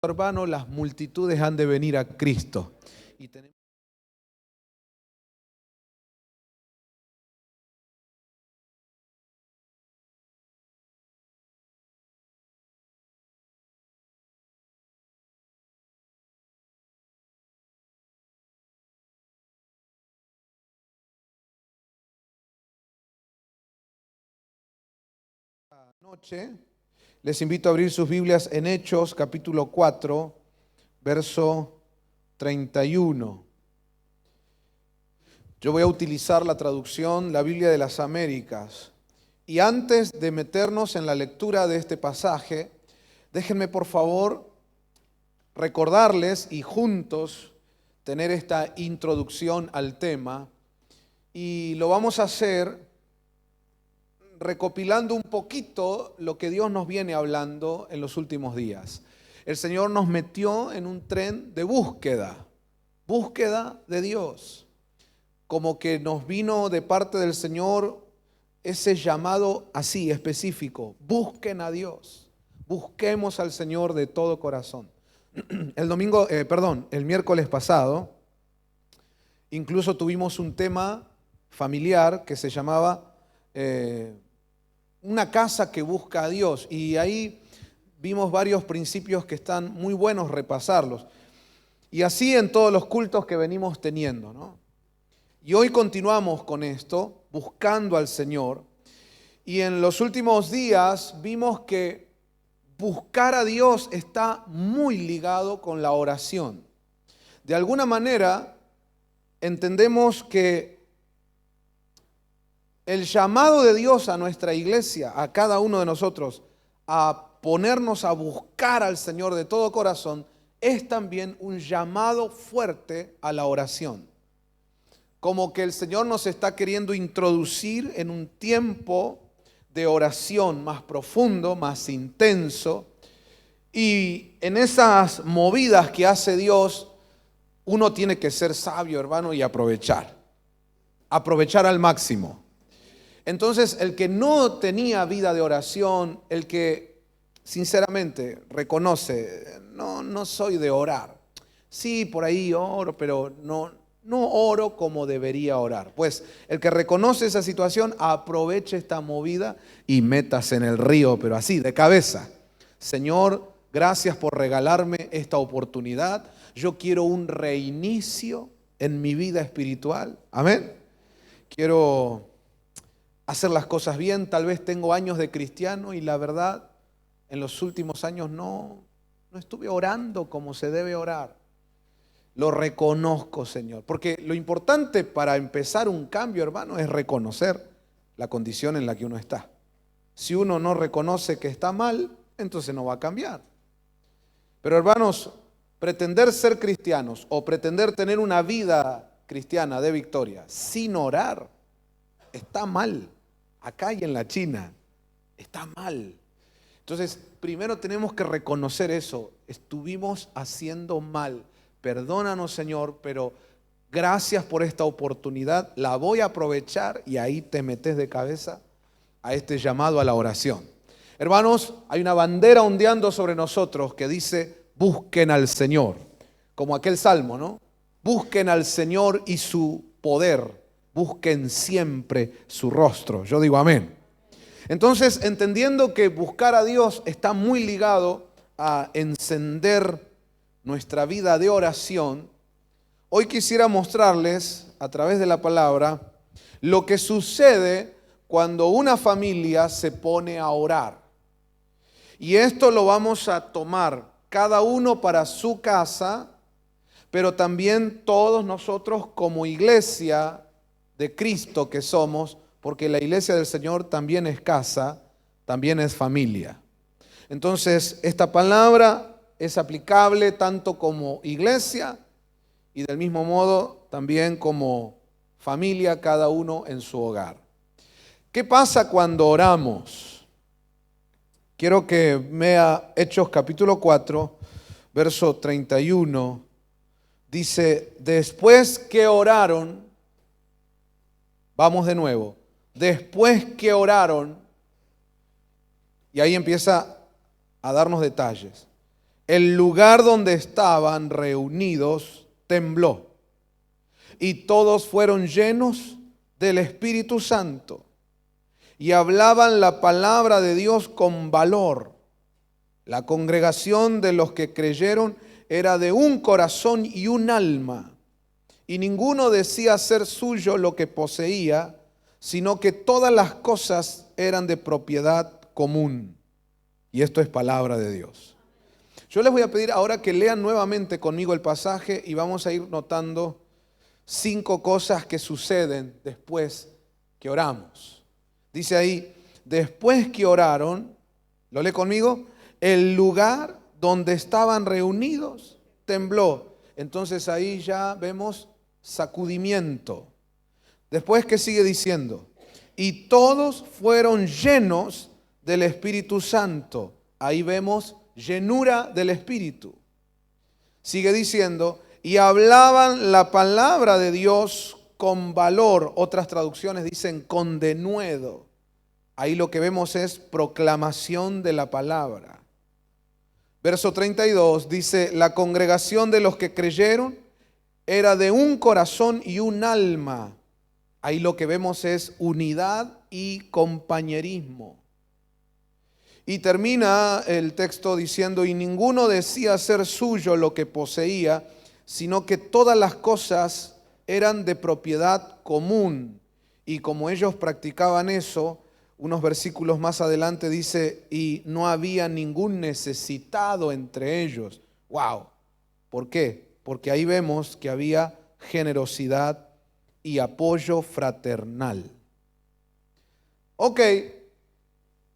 hermano, las multitudes han de venir a Cristo. Y tenemos noche, les invito a abrir sus Biblias en Hechos, capítulo 4, verso 31. Yo voy a utilizar la traducción, la Biblia de las Américas. Y antes de meternos en la lectura de este pasaje, déjenme por favor recordarles y juntos tener esta introducción al tema. Y lo vamos a hacer recopilando un poquito lo que Dios nos viene hablando en los últimos días. El Señor nos metió en un tren de búsqueda de Dios. Como que nos vino de parte del Señor ese llamado así específico: busquen a Dios, busquemos al Señor de todo corazón. El miércoles pasado, incluso tuvimos un tema familiar que se llamaba una casa que busca a Dios, y ahí vimos varios principios que están muy buenos repasarlos, y así en todos los cultos que venimos teniendo, ¿no? Y hoy continuamos con esto, buscando al Señor, y en los últimos días vimos que buscar a Dios está muy ligado con la oración. De alguna manera entendemos que el llamado de Dios a nuestra iglesia, a cada uno de nosotros, a ponernos a buscar al Señor de todo corazón, es también un llamado fuerte a la oración. Como que el Señor nos está queriendo introducir en un tiempo de oración más profundo, más intenso. Y en esas movidas que hace Dios, uno tiene que ser sabio, hermano, y aprovechar al máximo. Entonces, el que no tenía vida de oración, el que sinceramente reconoce, no soy de orar. Sí, por ahí oro, pero no oro como debería orar. Pues el que reconoce esa situación, aproveche esta movida y métase en el río, pero así, de cabeza. Señor, gracias por regalarme esta oportunidad. Yo quiero un reinicio en mi vida espiritual. Amén. Quiero hacer las cosas bien. Tal vez tengo años de cristiano y la verdad, en los últimos años no estuve orando como se debe orar. Lo reconozco, Señor, porque lo importante para empezar un cambio, hermano, es reconocer la condición en la que uno está. Si uno no reconoce que está mal, entonces no va a cambiar. Pero, hermanos, pretender ser cristianos o pretender tener una vida cristiana de victoria sin orar está mal. Acá y en la China está mal. Entonces, primero tenemos que reconocer eso. Estuvimos haciendo mal. Perdónanos, Señor, pero gracias por esta oportunidad. La voy a aprovechar, y ahí te metes de cabeza a este llamado a la oración. Hermanos, hay una bandera ondeando sobre nosotros que dice: busquen al Señor. Como aquel salmo, ¿no? Busquen al Señor y su poder. Busquen siempre su rostro. Yo digo amén. Entonces, entendiendo que buscar a Dios está muy ligado a encender nuestra vida de oración, hoy quisiera mostrarles a través de la palabra lo que sucede cuando una familia se pone a orar. Y esto lo vamos a tomar cada uno para su casa, pero también todos nosotros como iglesia de Cristo que somos, porque la iglesia del Señor también es casa, también es familia. Entonces, esta palabra es aplicable tanto como iglesia y del mismo modo también como familia, cada uno en su hogar. ¿Qué pasa cuando oramos? Quiero que vea Hechos capítulo 4, verso 31. Dice: después que oraron, vamos de nuevo, después que oraron, y ahí empieza a darnos detalles. el lugar donde estaban reunidos tembló, y todos fueron llenos del Espíritu Santo y hablaban la palabra de Dios con valor. La congregación de los que creyeron era de un corazón y un alma, y ninguno decía ser suyo lo que poseía, sino que todas las cosas eran de propiedad común. Y esto es palabra de Dios. Yo les voy a pedir ahora que lean nuevamente conmigo el pasaje y vamos a ir notando 5 cosas que suceden después que oramos. Dice ahí, después que oraron, ¿lo lee conmigo? El lugar donde estaban reunidos tembló. Entonces ahí ya vemos sacudimiento. Después, ¿qué sigue diciendo? Y todos fueron llenos del Espíritu Santo. Ahí vemos llenura del Espíritu. Sigue diciendo, y hablaban la palabra de Dios con valor. Otras traducciones dicen con denuedo. Ahí lo que vemos es proclamación de la palabra. Verso 32 dice, la congregación de los que creyeron era de un corazón y un alma. Ahí lo que vemos es unidad y compañerismo. Y termina el texto diciendo, y ninguno decía ser suyo lo que poseía, sino que todas las cosas eran de propiedad común. Y como ellos practicaban eso, unos versículos más adelante dice, y no había ningún necesitado entre ellos. ¡Wow! ¿Por qué? Porque ahí vemos que había generosidad y apoyo fraternal. Ok,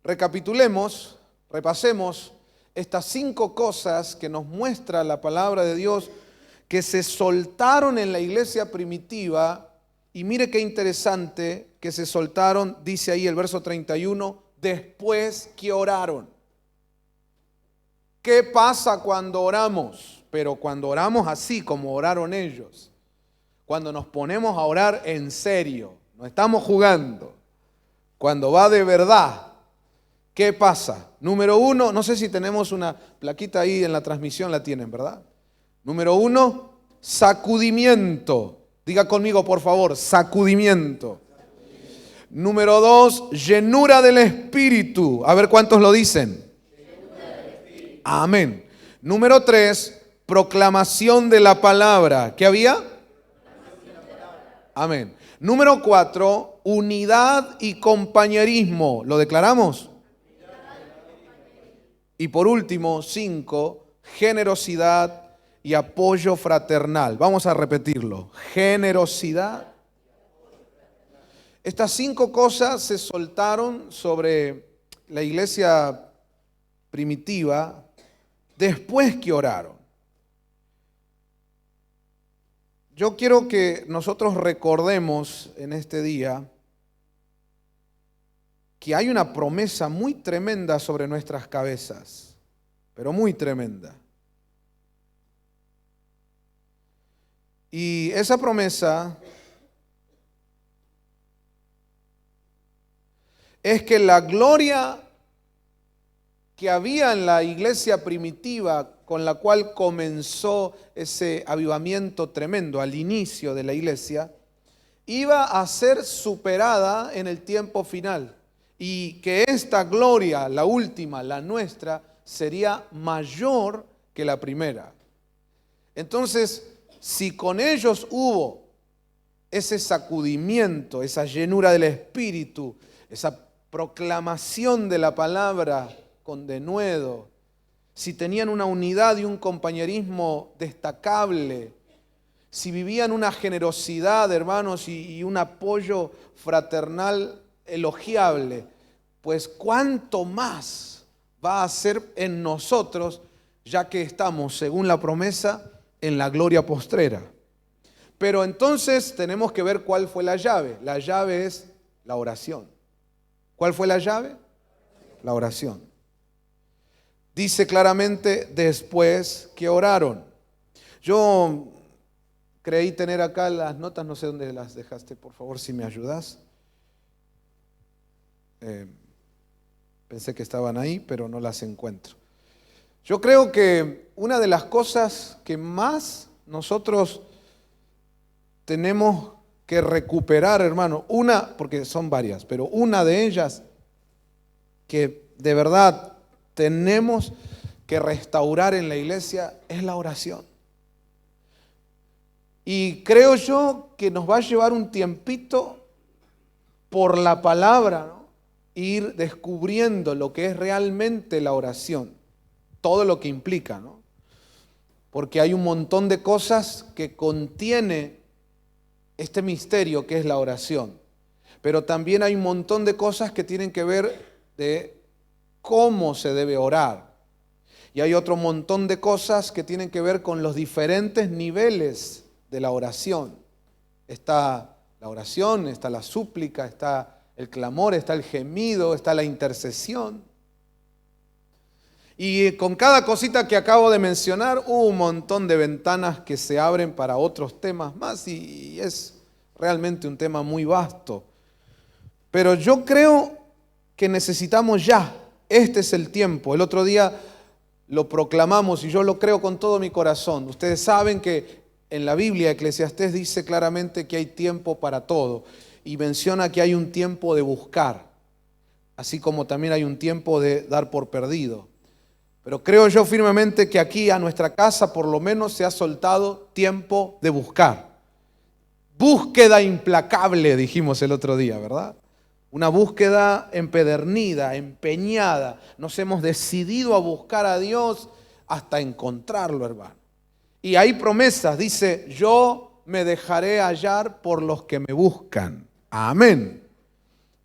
recapitulemos, repasemos estas 5 cosas que nos muestra la palabra de Dios que se soltaron en la iglesia primitiva. Y mire qué interesante que se soltaron, dice ahí el verso 31, después que oraron. ¿Qué pasa cuando oramos? Pero cuando oramos así como oraron ellos, cuando nos ponemos a orar en serio, no estamos jugando, cuando va de verdad, ¿qué pasa? Número 1, no sé si tenemos una plaquita ahí en la transmisión, la tienen, ¿verdad? Número 1, sacudimiento. Diga conmigo, por favor, sacudimiento. Número 2, llenura del Espíritu. A ver cuántos lo dicen. Amén. Número 3, proclamación de la palabra. ¿Qué había? Amén. Número 4, unidad y compañerismo. ¿Lo declaramos? Y por último, 5, generosidad y apoyo fraternal. Vamos a repetirlo. Generosidad. Estas 5 cosas se soltaron sobre la iglesia primitiva después que oraron. Yo quiero que nosotros recordemos en este día que hay una promesa muy tremenda sobre nuestras cabezas, pero muy tremenda. Y esa promesa es que la gloria que había en la iglesia primitiva con la cual comenzó ese avivamiento tremendo al inicio de la iglesia, iba a ser superada en el tiempo final. Y que esta gloria, la última, la nuestra, sería mayor que la primera. Entonces, si con ellos hubo ese sacudimiento, esa llenura del Espíritu, esa proclamación de la palabra con denuedo, si tenían una unidad y un compañerismo destacable, si vivían una generosidad, hermanos, y un apoyo fraternal elogiable, pues cuánto más va a ser en nosotros, ya que estamos, según la promesa, en la gloria postrera. Pero entonces tenemos que ver cuál fue la llave. La llave es la oración. ¿Cuál fue la llave? La oración. Dice claramente, después que oraron. Yo creí tener acá las notas, no sé dónde las dejaste, por favor, si me ayudas. Pensé que estaban ahí, pero no las encuentro. Yo creo que una de las cosas que más nosotros tenemos que recuperar, hermano, porque son varias, pero una de ellas que de verdad tenemos que restaurar en la iglesia es la oración. Y creo yo que nos va a llevar un tiempito por la palabra, ¿no? Ir descubriendo lo que es realmente la oración, todo lo que implica, ¿no? Porque hay un montón de cosas que contiene este misterio que es la oración, pero también hay un montón de cosas que tienen que ver de cómo se debe orar. Y hay otro montón de cosas que tienen que ver con los diferentes niveles de la oración. Está la oración, está la súplica, está el clamor, está el gemido, está la intercesión. Y con cada cosita que acabo de mencionar, hubo un montón de ventanas que se abren para otros temas más y es realmente un tema muy vasto. Pero yo creo que necesitamos ya, este es el tiempo. El otro día lo proclamamos y yo lo creo con todo mi corazón. Ustedes saben que en la Biblia Eclesiastés dice claramente que hay tiempo para todo y menciona que hay un tiempo de buscar, así como también hay un tiempo de dar por perdido. Pero creo yo firmemente que aquí a nuestra casa por lo menos se ha soltado tiempo de buscar. Búsqueda implacable, dijimos el otro día, ¿verdad? Una búsqueda empedernida, empeñada. Nos hemos decidido a buscar a Dios hasta encontrarlo, hermano. Y hay promesas, dice, yo me dejaré hallar por los que me buscan. Amén.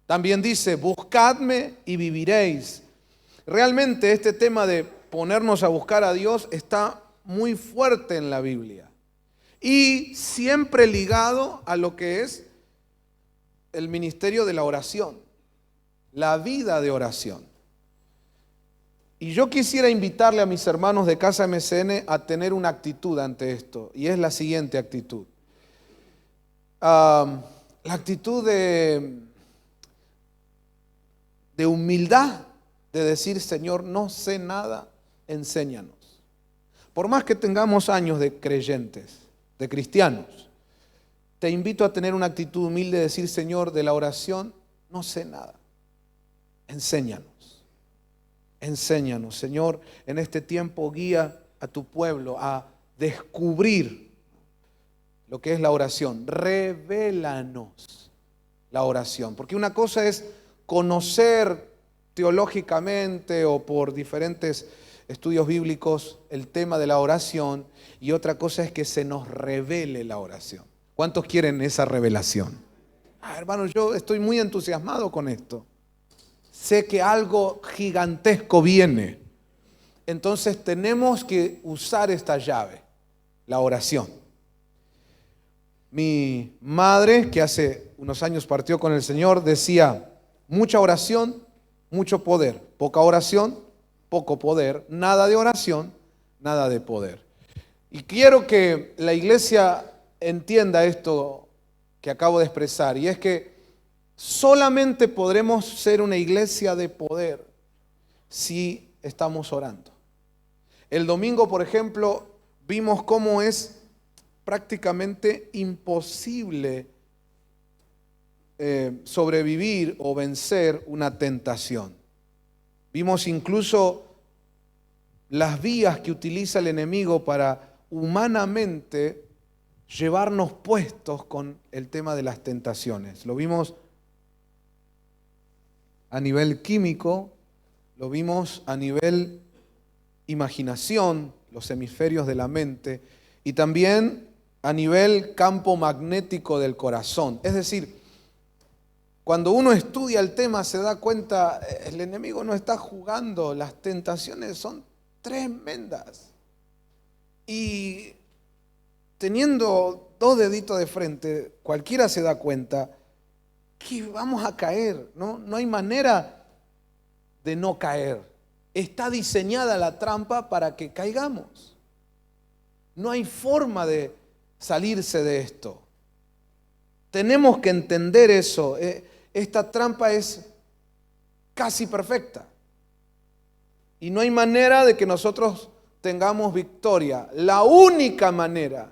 También dice, buscadme y viviréis. Realmente este tema de ponernos a buscar a Dios está muy fuerte en la Biblia y siempre ligado a lo que es el ministerio de la oración, la vida de oración. Y yo quisiera invitarle a mis hermanos de Casa MCN a tener una actitud ante esto, y es la siguiente actitud. La actitud de humildad, de decir, Señor, no sé nada, enséñanos. Por más que tengamos años de creyentes, de cristianos, te invito a tener una actitud humilde de decir, Señor, de la oración, no sé nada, enséñanos. Enséñanos, Señor, en este tiempo guía a tu pueblo a descubrir lo que es la oración. Revélanos la oración, porque una cosa es conocer teológicamente o por diferentes estudios bíblicos el tema de la oración y otra cosa es que se nos revele la oración. ¿Cuántos quieren esa revelación? Hermanos, yo estoy muy entusiasmado con esto. Sé que algo gigantesco viene. Entonces tenemos que usar esta llave, la oración. Mi madre, que hace unos años partió con el Señor, decía, mucha oración, mucho poder, poca oración, poco poder, nada de oración, nada de poder. Y quiero que la iglesia entienda esto que acabo de expresar, y es que solamente podremos ser una iglesia de poder si estamos orando. El domingo, por ejemplo, vimos cómo es prácticamente imposible sobrevivir o vencer una tentación. Vimos incluso las vías que utiliza el enemigo para humanamente llevarnos puestos con el tema de las tentaciones. Lo vimos a nivel químico, lo vimos a nivel imaginación, los hemisferios de la mente, y también a nivel campo magnético del corazón. Es decir, cuando uno estudia el tema se da cuenta, el enemigo no está jugando, las tentaciones son tremendas. Y teniendo dos deditos de frente, cualquiera se da cuenta que vamos a caer, ¿no? No hay manera de no caer. Está diseñada la trampa para que caigamos. No hay forma de salirse de esto. Tenemos que entender eso. Esta trampa es casi perfecta. Y no hay manera de que nosotros tengamos victoria. La única manera,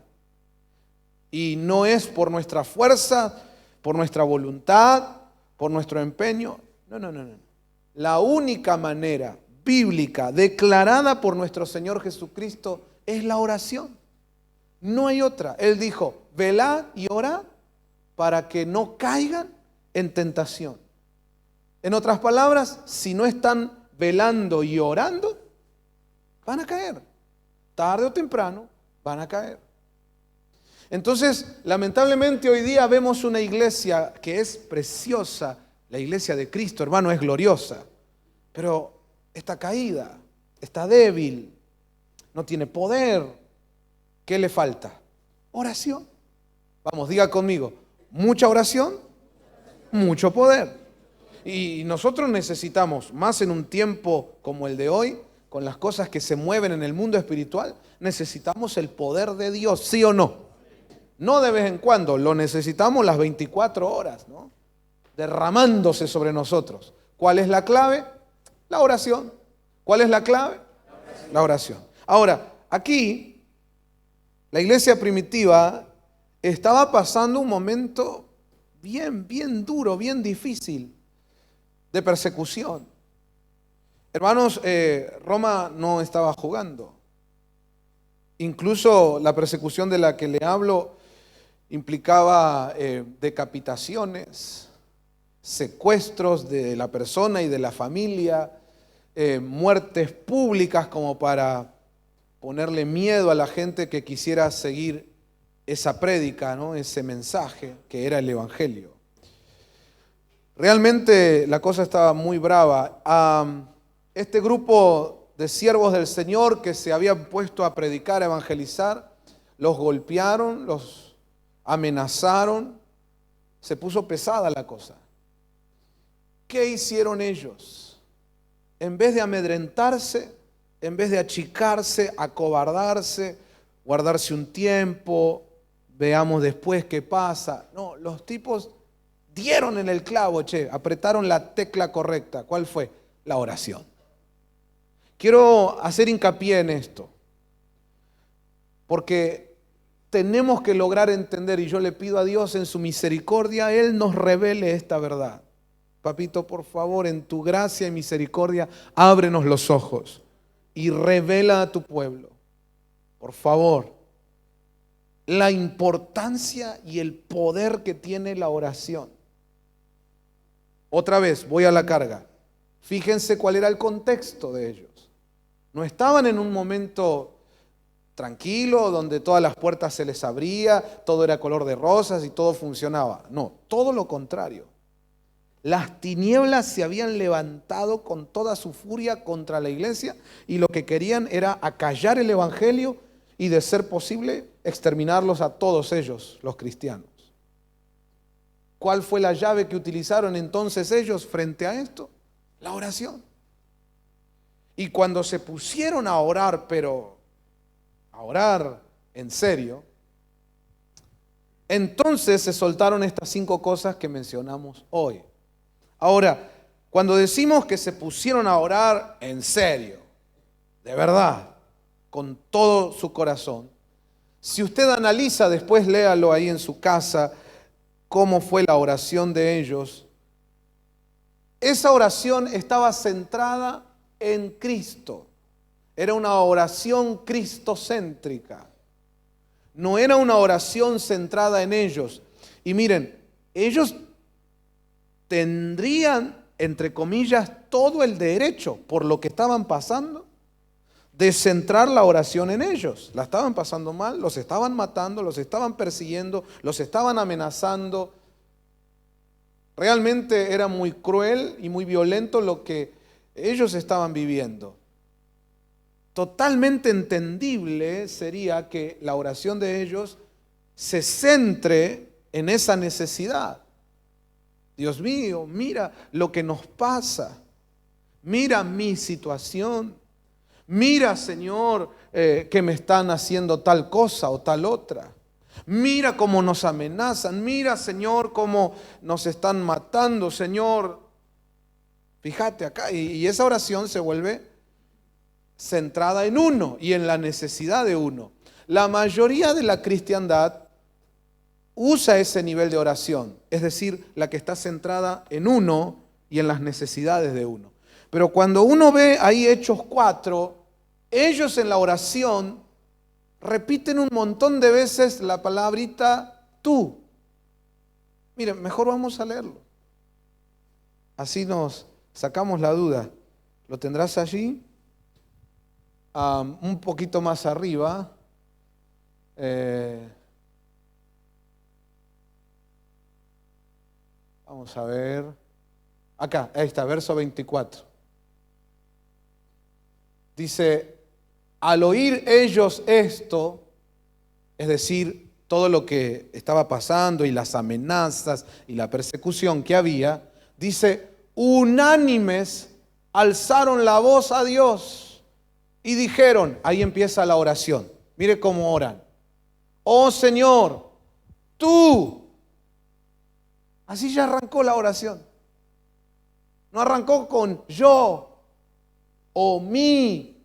y no es por nuestra fuerza, por nuestra voluntad, por nuestro empeño. No. La única manera bíblica declarada por nuestro Señor Jesucristo es la oración. No hay otra. Él dijo, velad y orad para que no caigan en tentación. En otras palabras, si no están velando y orando, van a caer. Tarde o temprano van a caer. Entonces, lamentablemente hoy día vemos una iglesia que es preciosa. La iglesia de Cristo, hermano, es gloriosa. Pero está caída, está débil, no tiene poder. ¿Qué le falta? Oración. Vamos, diga conmigo, mucha oración, mucho poder. Y nosotros necesitamos, más en un tiempo como el de hoy, con las cosas que se mueven en el mundo espiritual, necesitamos el poder de Dios, ¿sí o no? No de vez en cuando, lo necesitamos las 24 horas, ¿no? Derramándose sobre nosotros. ¿Cuál es la clave? La oración. ¿Cuál es la clave? La oración. Ahora, aquí, la iglesia primitiva estaba pasando un momento bien duro, bien difícil de persecución. Hermanos, Roma no estaba jugando. Incluso la persecución de la que le hablo implicaba decapitaciones, secuestros de la persona y de la familia, muertes públicas como para ponerle miedo a la gente que quisiera seguir esa prédica, ¿no? Ese mensaje que era el Evangelio. Realmente la cosa estaba muy brava. Este grupo de siervos del Señor que se habían puesto a predicar, a evangelizar, los golpearon, los amenazaron, se puso pesada la cosa. ¿Qué hicieron ellos? En vez de amedrentarse, en vez de achicarse, acobardarse, guardarse un tiempo, veamos después qué pasa. No, los tipos dieron en el clavo, apretaron la tecla correcta. ¿Cuál fue? La oración. Quiero hacer hincapié en esto, porque tenemos que lograr entender, y yo le pido a Dios en su misericordia, Él nos revele esta verdad. Papito, por favor, en tu gracia y misericordia, ábrenos los ojos y revela a tu pueblo, por favor, la importancia y el poder que tiene la oración. Otra vez, voy a la carga. Fíjense cuál era el contexto de ellos. No estaban en un momento tranquilo, donde todas las puertas se les abría, todo era color de rosas y todo funcionaba. No, todo lo contrario. Las tinieblas se habían levantado con toda su furia contra la iglesia y lo que querían era acallar el evangelio y, de ser posible, exterminarlos a todos ellos, los cristianos. ¿Cuál fue la llave que utilizaron entonces ellos frente a esto? La oración. Y cuando se pusieron a orar, pero a orar en serio, entonces se soltaron estas 5 cosas que mencionamos hoy. Ahora, cuando decimos que se pusieron a orar en serio, de verdad, con todo su corazón, si usted analiza, después léalo ahí en su casa, cómo fue la oración de ellos, esa oración estaba centrada en Cristo. Era una oración cristocéntrica. No era una oración centrada en ellos. Y miren, ellos tendrían, entre comillas, todo el derecho, por lo que estaban pasando, de centrar la oración en ellos. La estaban pasando mal, los estaban matando, los estaban persiguiendo, los estaban amenazando. Realmente era muy cruel y muy violento lo que ellos estaban viviendo. Totalmente entendible sería que la oración de ellos se centre en esa necesidad. Dios mío, mira lo que nos pasa. Mira mi situación. Mira, Señor, que me están haciendo tal cosa o tal otra. Mira cómo nos amenazan. Mira, Señor, cómo nos están matando, Señor. Fíjate acá. Y esa oración se vuelve centrada en uno y en la necesidad de uno. La mayoría de la cristiandad usa ese nivel de oración, es decir, la que está centrada en uno y en las necesidades de uno. Pero cuando uno ve ahí Hechos 4, ellos en la oración repiten un montón de veces la palabrita tú. Miren, mejor vamos a leerlo. Así nos sacamos la duda. ¿Lo tendrás allí? Un poquito más arriba. Vamos a ver. Acá, ahí está, verso 24. Dice, al oír ellos esto, es decir, todo lo que estaba pasando y las amenazas y la persecución que había, dice, unánimes alzaron la voz a Dios y dijeron, ahí empieza la oración. Mire cómo oran. Oh Señor, tú. Así ya arrancó la oración. No arrancó con yo, o mí,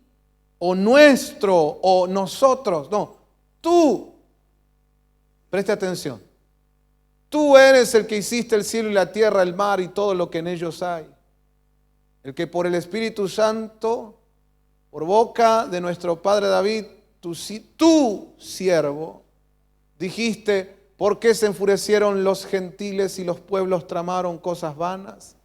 o nuestro, o nosotros. No, tú. Preste atención. Tú eres el que hiciste el cielo y la tierra, el mar y todo lo que en ellos hay. El que por el Espíritu Santo, por boca de nuestro Padre David, tu siervo, dijiste, ¿por qué se enfurecieron los gentiles y los pueblos tramaron cosas vanas?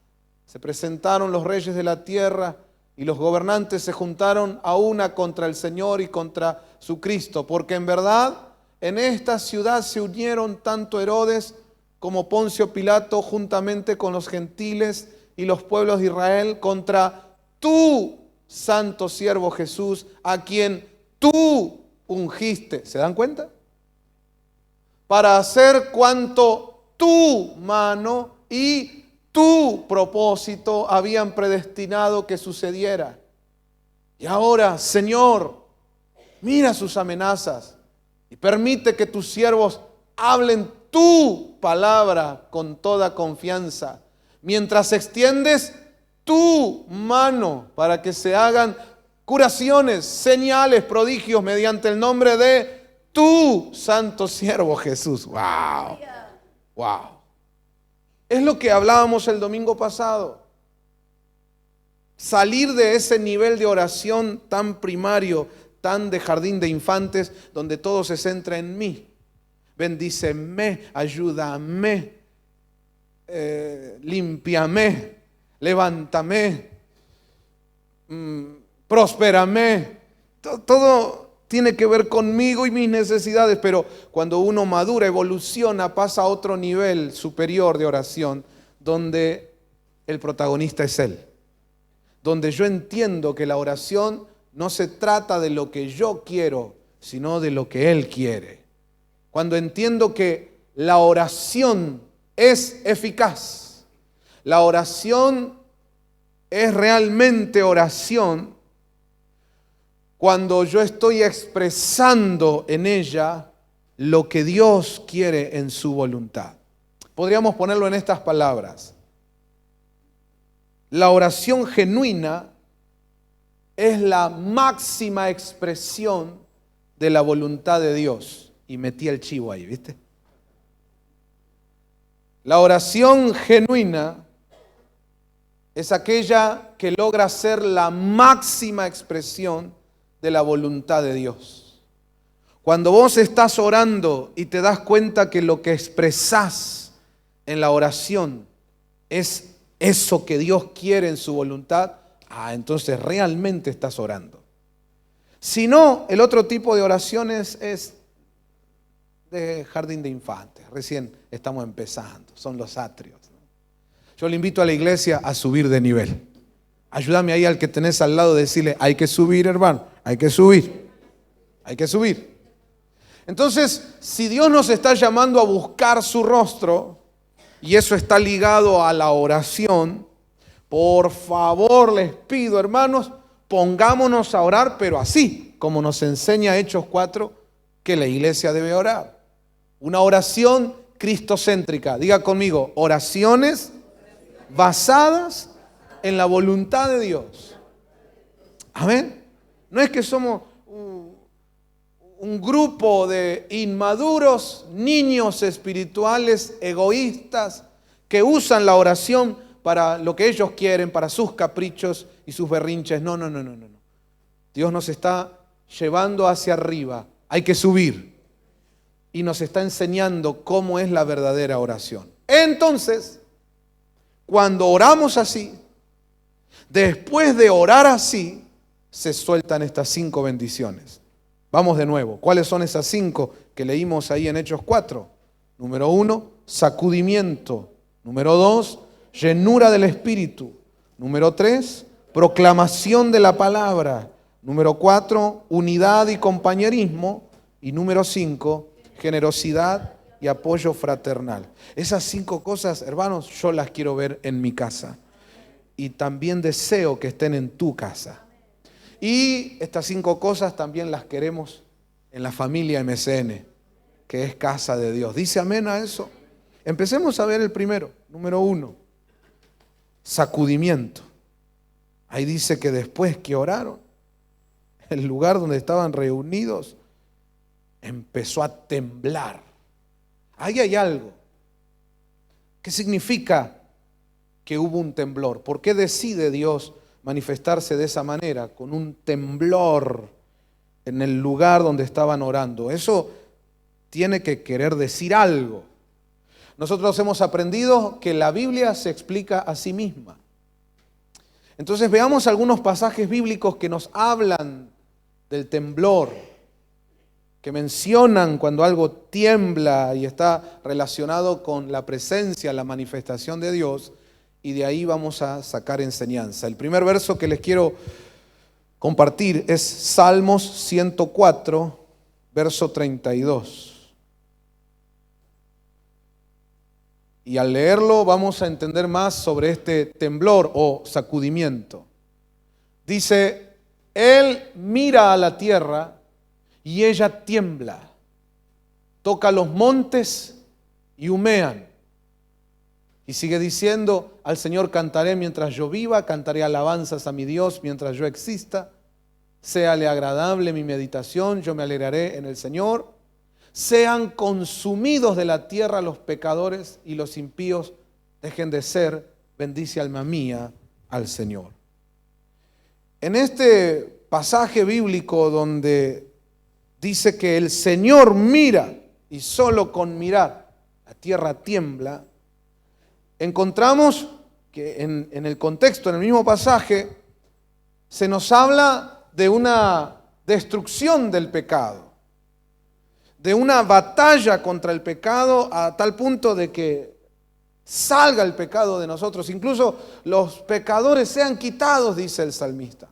Se presentaron los reyes de la tierra y los gobernantes se juntaron a una contra el Señor y contra su Cristo, porque en verdad en esta ciudad se unieron tanto Herodes como Poncio Pilato juntamente con los gentiles y los pueblos de Israel contra tu santo siervo Jesús, a quien tú ungiste. ¿Se dan cuenta? Para hacer cuanto tu mano y tu propósito habían predestinado que sucediera. Y ahora, Señor, mira sus amenazas y permite que tus siervos hablen tu palabra con toda confianza, mientras extiendes tu mano para que se hagan curaciones, señales, prodigios mediante el nombre de tu santo siervo Jesús. ¡Wow! ¡Wow! Es lo que hablábamos el domingo pasado. Salir de ese nivel de oración tan primario, tan de jardín de infantes, donde todo se centra en mí. Bendíceme, ayúdame, límpiame, levántame, prósperame. Todo tiene que ver conmigo y mis necesidades, pero cuando uno madura, evoluciona, pasa a otro nivel superior de oración, donde el protagonista es Él. Donde yo entiendo que la oración no se trata de lo que yo quiero, sino de lo que Él quiere. Cuando entiendo que la oración es eficaz, la oración es realmente oración, cuando yo estoy expresando en ella lo que Dios quiere en su voluntad. Podríamos ponerlo en estas palabras. La oración genuina es la máxima expresión de la voluntad de Dios. Y metí el chivo ahí, ¿viste? La oración genuina es aquella que logra ser la máxima expresión de la voluntad de Dios. Cuando vos estás orando y te das cuenta que lo que expresás en la oración es eso que Dios quiere en su voluntad, entonces realmente estás orando. Si no, el otro tipo de oraciones es de jardín de infantes. Recién estamos empezando, son los atrios. Yo le invito a la iglesia a subir de nivel. Ayúdame ahí al que tenés al lado, decirle, hay que subir, hermano, hay que subir, hay que subir. Entonces, si Dios nos está llamando a buscar su rostro, y eso está ligado a la oración, por favor les pido, hermanos, pongámonos a orar, pero así, como nos enseña Hechos 4, que la iglesia debe orar. Una oración cristocéntrica. Diga conmigo, oraciones basadas en la voluntad de Dios. Amén. No es que somos un grupo de inmaduros niños espirituales, egoístas, que usan la oración para lo que ellos quieren, para sus caprichos y sus berrinches. No, no, no, no, no. Dios nos está llevando hacia arriba. Hay que subir. Y nos está enseñando cómo es la verdadera oración. Entonces, cuando oramos así, después de orar así, se sueltan estas 5 bendiciones. Vamos de nuevo. ¿Cuáles son esas 5 que leímos ahí en Hechos 4? Número 1, sacudimiento. Número 2, llenura del Espíritu. Número 3, proclamación de la palabra. Número 4, unidad y compañerismo. Y número 5, generosidad y apoyo fraternal. Esas 5 cosas, hermanos, yo las quiero ver en mi casa. Y también deseo que estén en tu casa. Y estas 5 cosas también las queremos en la familia MCN, que es casa de Dios. ¿Dice amén a eso? Empecemos a ver el primero. Número 1, sacudimiento. Ahí dice que después que oraron, el lugar donde estaban reunidos empezó a temblar. Ahí hay algo. ¿Qué significa que hubo un temblor? ¿Por qué decide Dios manifestarse de esa manera, con un temblor en el lugar donde estaban orando? Eso tiene que querer decir algo. Nosotros hemos aprendido que la Biblia se explica a sí misma. Entonces veamos algunos pasajes bíblicos que nos hablan del temblor, que mencionan cuando algo tiembla y está relacionado con la presencia, la manifestación de Dios, y de ahí vamos a sacar enseñanza. El primer verso que les quiero compartir es Salmos 104, verso 32. Y al leerlo vamos a entender más sobre este temblor o sacudimiento. Dice, Él mira a la tierra y ella tiembla, toca los montes y humean. Y sigue diciendo, al Señor cantaré mientras yo viva, cantaré alabanzas a mi Dios mientras yo exista. Séale agradable mi meditación, yo me alegraré en el Señor. Sean consumidos de la tierra los pecadores y los impíos dejen de ser. Bendice alma mía al Señor. En este pasaje bíblico donde dice que el Señor mira y solo con mirar la tierra tiembla, encontramos que en el contexto, en el mismo pasaje, se nos habla de una destrucción del pecado, de una batalla contra el pecado a tal punto de que salga el pecado de nosotros, incluso los pecadores sean quitados, dice el salmista.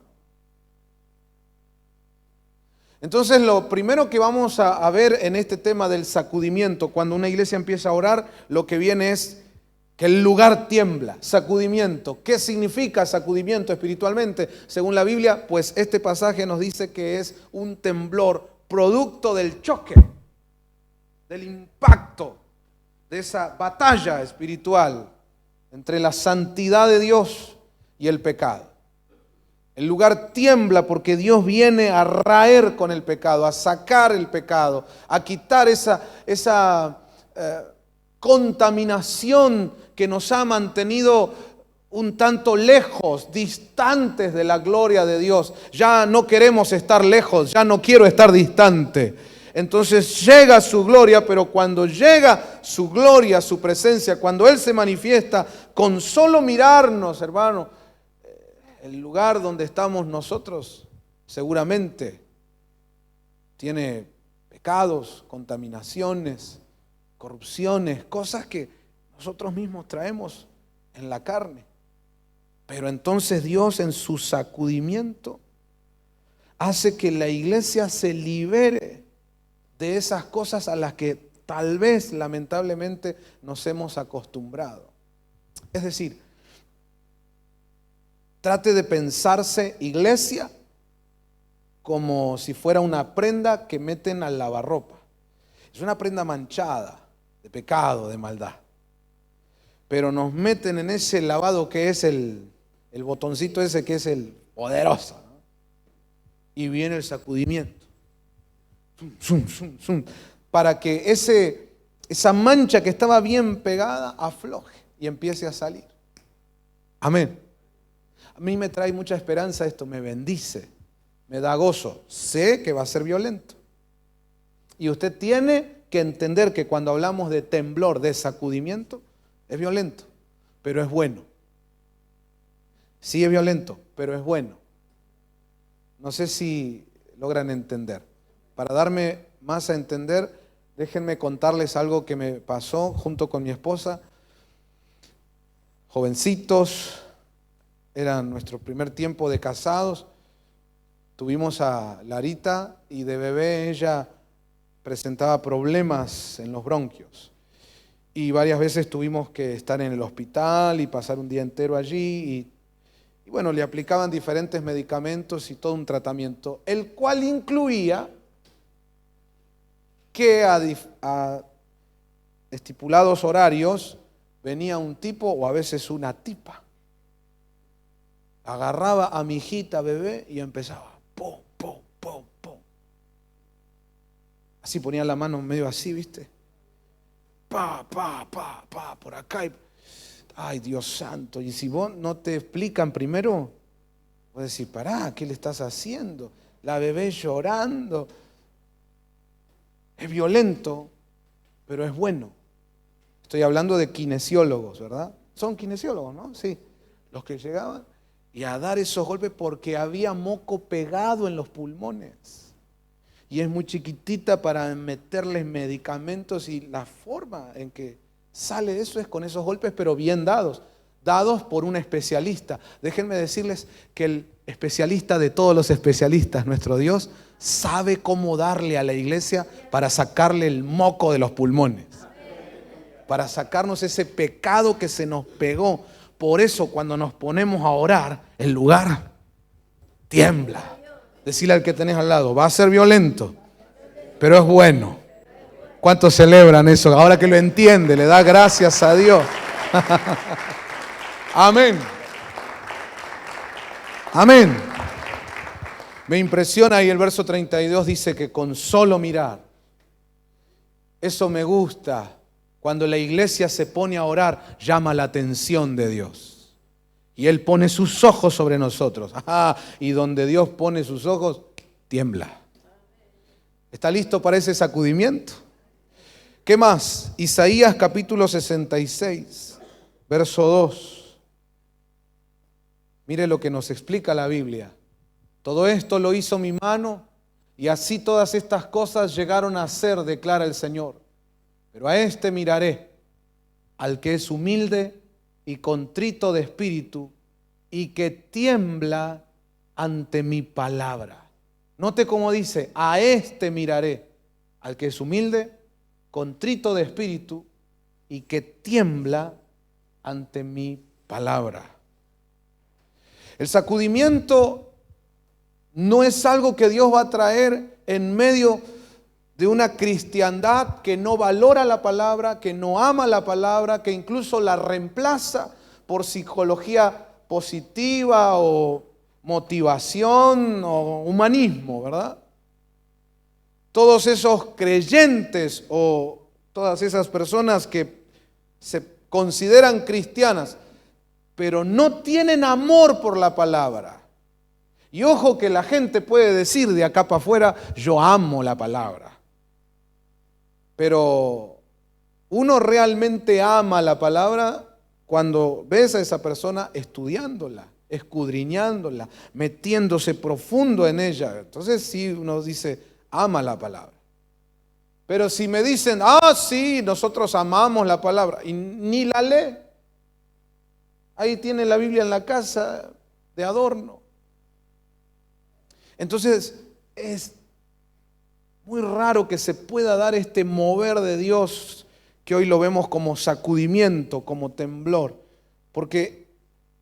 Entonces lo primero que vamos a ver en este tema del sacudimiento, cuando una iglesia empieza a orar, lo que viene es que el lugar tiembla, sacudimiento. ¿Qué significa sacudimiento espiritualmente? Según la Biblia, pues este pasaje nos dice que es un temblor producto del choque, del impacto, de esa batalla espiritual entre la santidad de Dios y el pecado. El lugar tiembla porque Dios viene a raer con el pecado, a sacar el pecado, a quitar esa contaminación que nos ha mantenido un tanto lejos, distantes de la gloria de Dios. Ya no queremos estar lejos, ya no quiero estar distante. Entonces llega su gloria, pero cuando llega su gloria, su presencia, cuando Él se manifiesta, con solo mirarnos, hermano, el lugar donde estamos nosotros seguramente tiene pecados, contaminaciones, corrupciones, cosas que nosotros mismos traemos en la carne. Pero entonces Dios en su sacudimiento hace que la iglesia se libere de esas cosas a las que tal vez lamentablemente nos hemos acostumbrado. Es decir, trate de pensarse iglesia como si fuera una prenda que meten al lavarropa. Es una prenda manchada de pecado, de maldad. Pero nos meten en ese lavado que es el botoncito ese que es el poderoso, ¿no? y viene el sacudimiento. Zum, zum, zum, para que esa mancha que estaba bien pegada afloje y empiece a salir. Amén. A mí me trae mucha esperanza esto, me bendice, me da gozo. Sé que va a ser violento. Y usted tiene que entender que cuando hablamos de temblor, de sacudimiento, es violento, pero es bueno. Sí es violento, pero es bueno. No sé si logran entender. Para darme más a entender, déjenme contarles algo que me pasó junto con mi esposa. Jovencitos, era nuestro primer tiempo de casados. Tuvimos a Larita y de bebé ella presentaba problemas en los bronquios. Y varias veces tuvimos que estar en el hospital y pasar un día entero allí. Y bueno, le aplicaban diferentes medicamentos y todo un tratamiento, el cual incluía que a estipulados horarios venía un tipo o a veces una tipa. Agarraba a mi hijita bebé y empezaba, pum, pum, pum, pum. Así ponía la mano medio así, ¿viste? Pa, por acá. Ay, Dios santo. Y si vos no te explican primero, vos decís, pará, ¿qué le estás haciendo? La bebé llorando. Es violento, pero es bueno. Estoy hablando de kinesiólogos, ¿verdad? Son kinesiólogos, ¿no? Sí. Los que llegaban y a dar esos golpes porque había moco pegado en los pulmones. Y es muy chiquitita para meterles medicamentos y la forma en que sale eso es con esos golpes, pero bien dados. Dados por un especialista. Déjenme decirles que el especialista de todos los especialistas, nuestro Dios, sabe cómo darle a la iglesia para sacarle el moco de los pulmones. Para sacarnos ese pecado que se nos pegó. Por eso cuando nos ponemos a orar, el lugar tiembla. Decirle al que tenés al lado, va a ser violento, pero es bueno. ¿Cuántos celebran eso? Ahora que lo entiende, le da gracias a Dios. Amén. Amén. Me impresiona ahí el verso 32 dice que con solo mirar, eso me gusta. Cuando la iglesia se pone a orar, llama la atención de Dios. Y Él pone sus ojos sobre nosotros. Y donde Dios pone sus ojos, tiembla. ¿Está listo para ese sacudimiento? ¿Qué más? Isaías capítulo 66, verso 2. Mire lo que nos explica la Biblia. Todo esto lo hizo mi mano y así todas estas cosas llegaron a ser, declara el Señor. Pero a este miraré, al que es humilde y contrito de espíritu y que tiembla ante mi palabra. Note cómo dice, a este miraré, al que es humilde, contrito de espíritu y que tiembla ante mi palabra. El sacudimiento no es algo que Dios va a traer en medio de una cristiandad que no valora la palabra, que no ama la palabra, que incluso la reemplaza por psicología positiva o motivación o humanismo, ¿verdad? Todos esos creyentes o todas esas personas que se consideran cristianas, pero no tienen amor por la palabra. Y ojo que la gente puede decir de acá para afuera, yo amo la palabra. Pero uno realmente ama la palabra cuando ves a esa persona estudiándola, escudriñándola, metiéndose profundo en ella. Entonces sí uno dice, ama la palabra. Pero si me dicen, sí, nosotros amamos la palabra, y ni la lee, ahí tiene la Biblia en la casa de adorno. Entonces es muy raro que se pueda dar este mover de Dios que hoy lo vemos como sacudimiento, como temblor, porque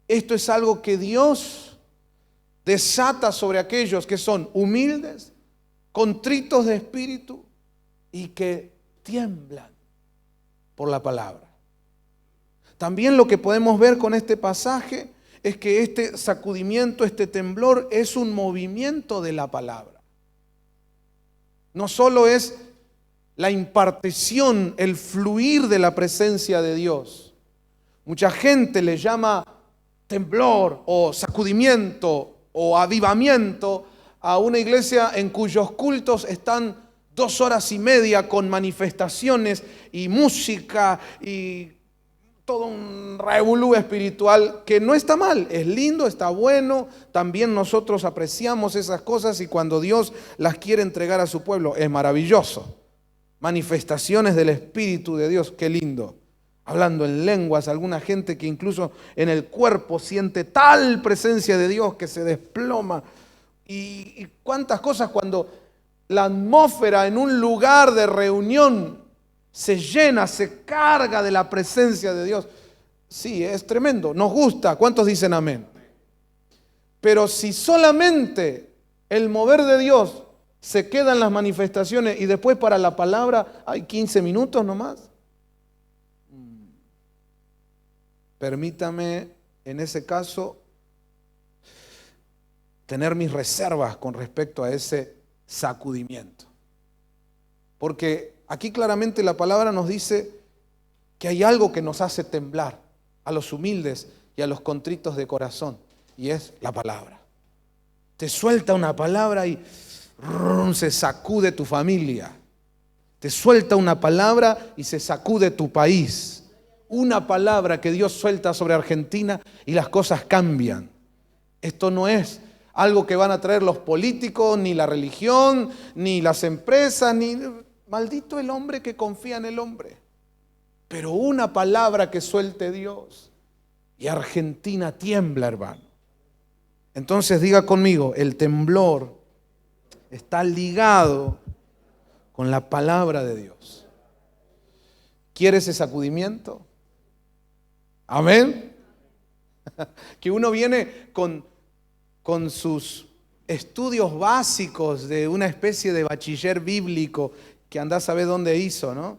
esto es algo que Dios desata sobre aquellos que son humildes, contritos de espíritu y que tiemblan por la palabra. También lo que podemos ver con este pasaje es que este sacudimiento, este temblor es un movimiento de la palabra. No solo es la impartición, el fluir de la presencia de Dios. Mucha gente le llama temblor o sacudimiento o avivamiento a una iglesia en cuyos cultos están 2 horas y media con manifestaciones y música y todo un revolú espiritual que no está mal, es lindo, está bueno. También nosotros apreciamos esas cosas y cuando Dios las quiere entregar a su pueblo es maravilloso. Manifestaciones del Espíritu de Dios, qué lindo. Hablando en lenguas, alguna gente que incluso en el cuerpo siente tal presencia de Dios que se desploma. Y cuántas cosas cuando la atmósfera en un lugar de reunión se llena, se carga de la presencia de Dios. Sí, es tremendo, nos gusta. ¿Cuántos dicen amén? Pero si solamente el mover de Dios se queda en las manifestaciones y después para la palabra hay 15 minutos nomás, permítame en ese caso tener mis reservas con respecto a ese sacudimiento. Porque aquí claramente la palabra nos dice que hay algo que nos hace temblar a los humildes y a los contritos de corazón, y es la palabra. Te suelta una palabra y se sacude tu familia. Te suelta una palabra y se sacude tu país. Una palabra que Dios suelta sobre Argentina y las cosas cambian. Esto no es algo que van a traer los políticos, ni la religión, ni las empresas, ni... Maldito el hombre que confía en el hombre. Pero una palabra que suelte Dios y Argentina tiembla, hermano. Entonces diga conmigo, el temblor está ligado con la palabra de Dios. ¿Quiere ese sacudimiento? Amén. Que uno viene con sus estudios básicos de una especie de bachiller bíblico que andás a saber dónde hizo, ¿no?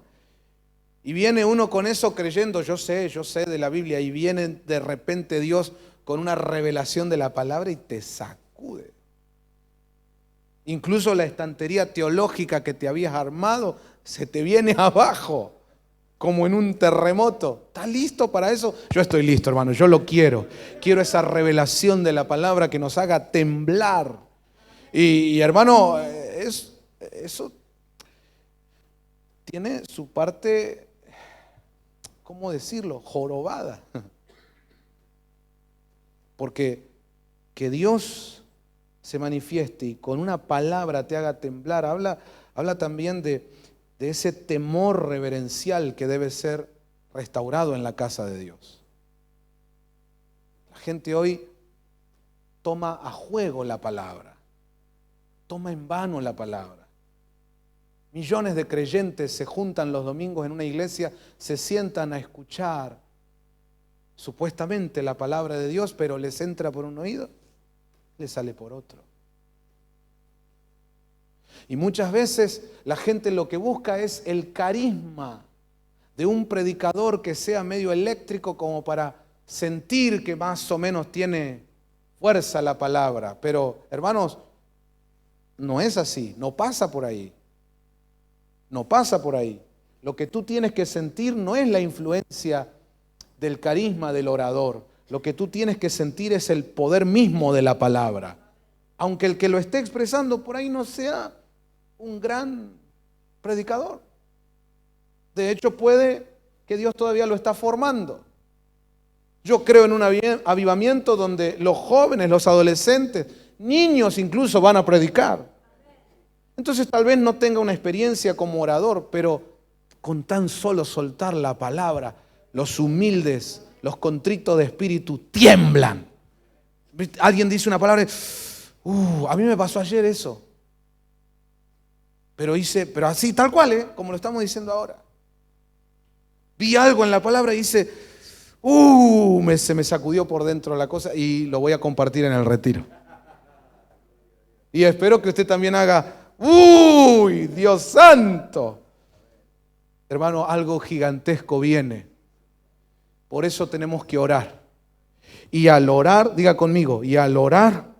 Y viene uno con eso creyendo, yo sé de la Biblia, y viene de repente Dios con una revelación de la palabra y te sacude. Incluso la estantería teológica que te habías armado se te viene abajo, como en un terremoto. ¿Estás listo para eso? Yo estoy listo, hermano, yo lo quiero. Quiero esa revelación de la palabra que nos haga temblar. Y hermano, eso tiene su parte, ¿cómo decirlo?, jorobada. Porque que Dios se manifieste y con una palabra te haga temblar, habla también de ese temor reverencial que debe ser restaurado en la casa de Dios. La gente hoy toma a juego la palabra, toma en vano la palabra. Millones de creyentes se juntan los domingos en una iglesia, se sientan a escuchar supuestamente la palabra de Dios, pero les entra por un oído, les sale por otro. Y muchas veces la gente lo que busca es el carisma de un predicador que sea medio eléctrico como para sentir que más o menos tiene fuerza la palabra. Pero, hermanos, no es así, no pasa por ahí. No pasa por ahí. Lo que tú tienes que sentir no es la influencia del carisma del orador. Lo que tú tienes que sentir es el poder mismo de la palabra. Aunque el que lo esté expresando por ahí no sea un gran predicador. De hecho, puede que Dios todavía lo está formando. Yo creo en un avivamiento donde los jóvenes, los adolescentes, niños incluso van a predicar. Entonces tal vez no tenga una experiencia como orador, pero con tan solo soltar la palabra, los humildes, los contritos de espíritu tiemblan. Alguien dice una palabra, a mí me pasó ayer eso. Pero así, tal cual, como lo estamos diciendo ahora. Vi algo en la palabra y dice, se me sacudió por dentro la cosa y lo voy a compartir en el retiro. Y espero que usted también haga, Dios santo. Hermano, algo gigantesco viene. Por eso tenemos que orar. Y al orar, diga conmigo, y al orar,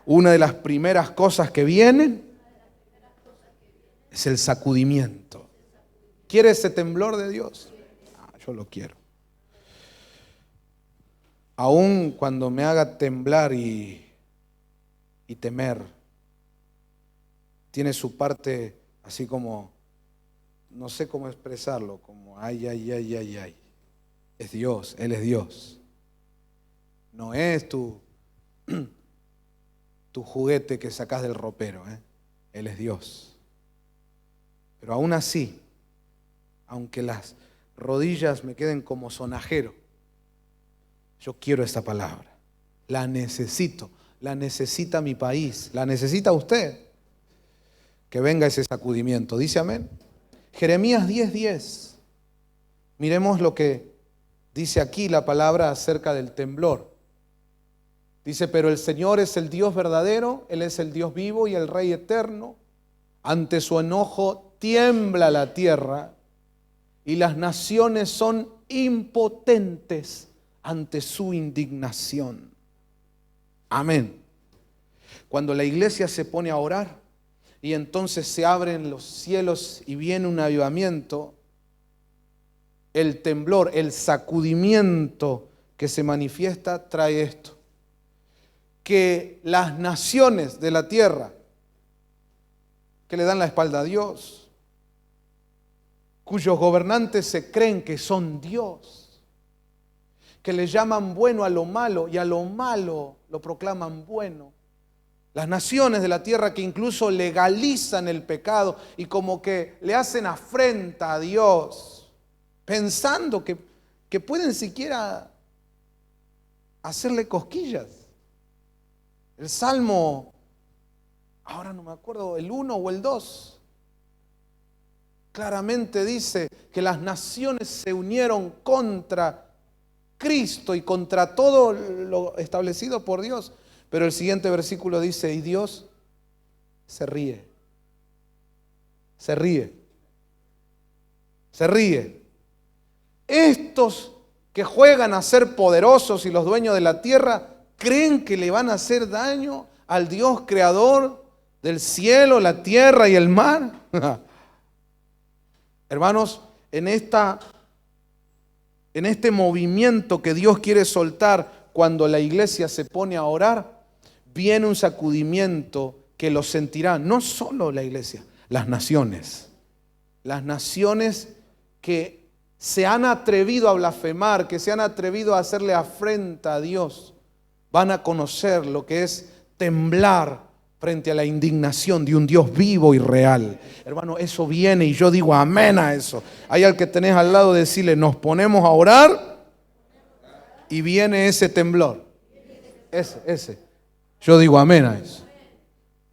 una de las primeras cosas que vienen es el sacudimiento. ¿Quiere ese temblor de Dios? Yo lo quiero. Aún cuando me haga temblar y temer, tiene su parte así como, no sé cómo expresarlo, como ay, ay, ay, ay, ay. Es Dios, Él es Dios. No es tu juguete que sacas del ropero, Él es Dios. Pero aún así, aunque las rodillas me queden como sonajero, yo quiero esta palabra. La necesito, la necesita mi país, la necesita usted. Que venga ese sacudimiento. ¿Dice amén? Jeremías 10:10. Miremos lo que dice aquí la palabra acerca del temblor. Dice, pero el Señor es el Dios verdadero, Él es el Dios vivo y el Rey eterno. Ante su enojo tiembla la tierra y las naciones son impotentes ante su indignación. Amén. Cuando la iglesia se pone a orar y entonces se abren los cielos y viene un avivamiento, el temblor, el sacudimiento que se manifiesta trae esto. Que las naciones de la tierra que le dan la espalda a Dios, cuyos gobernantes se creen que son Dios, que le llaman bueno a lo malo y a lo malo lo proclaman bueno. Las naciones de la tierra que incluso legalizan el pecado y como que le hacen afrenta a Dios, pensando que pueden siquiera hacerle cosquillas. El Salmo, ahora no me acuerdo, el 1 o el 2, claramente dice que las naciones se unieron contra Cristo y contra todo lo establecido por Dios. Pero el siguiente versículo dice, y Dios se ríe. Se ríe. Se ríe. Estos que juegan a ser poderosos y los dueños de la tierra, ¿creen que le van a hacer daño al Dios creador del cielo, la tierra y el mar? Hermanos, en este movimiento que Dios quiere soltar cuando la iglesia se pone a orar, viene un sacudimiento que lo sentirá no solo la iglesia, las naciones. Las naciones que se han atrevido a blasfemar, que se han atrevido a hacerle afrenta a Dios, van a conocer lo que es temblar frente a la indignación de un Dios vivo y real. Hermano, eso viene y yo digo amén a eso. Hay al que tenés al lado decirle, nos ponemos a orar y viene ese temblor. Ese. Yo digo amén a eso.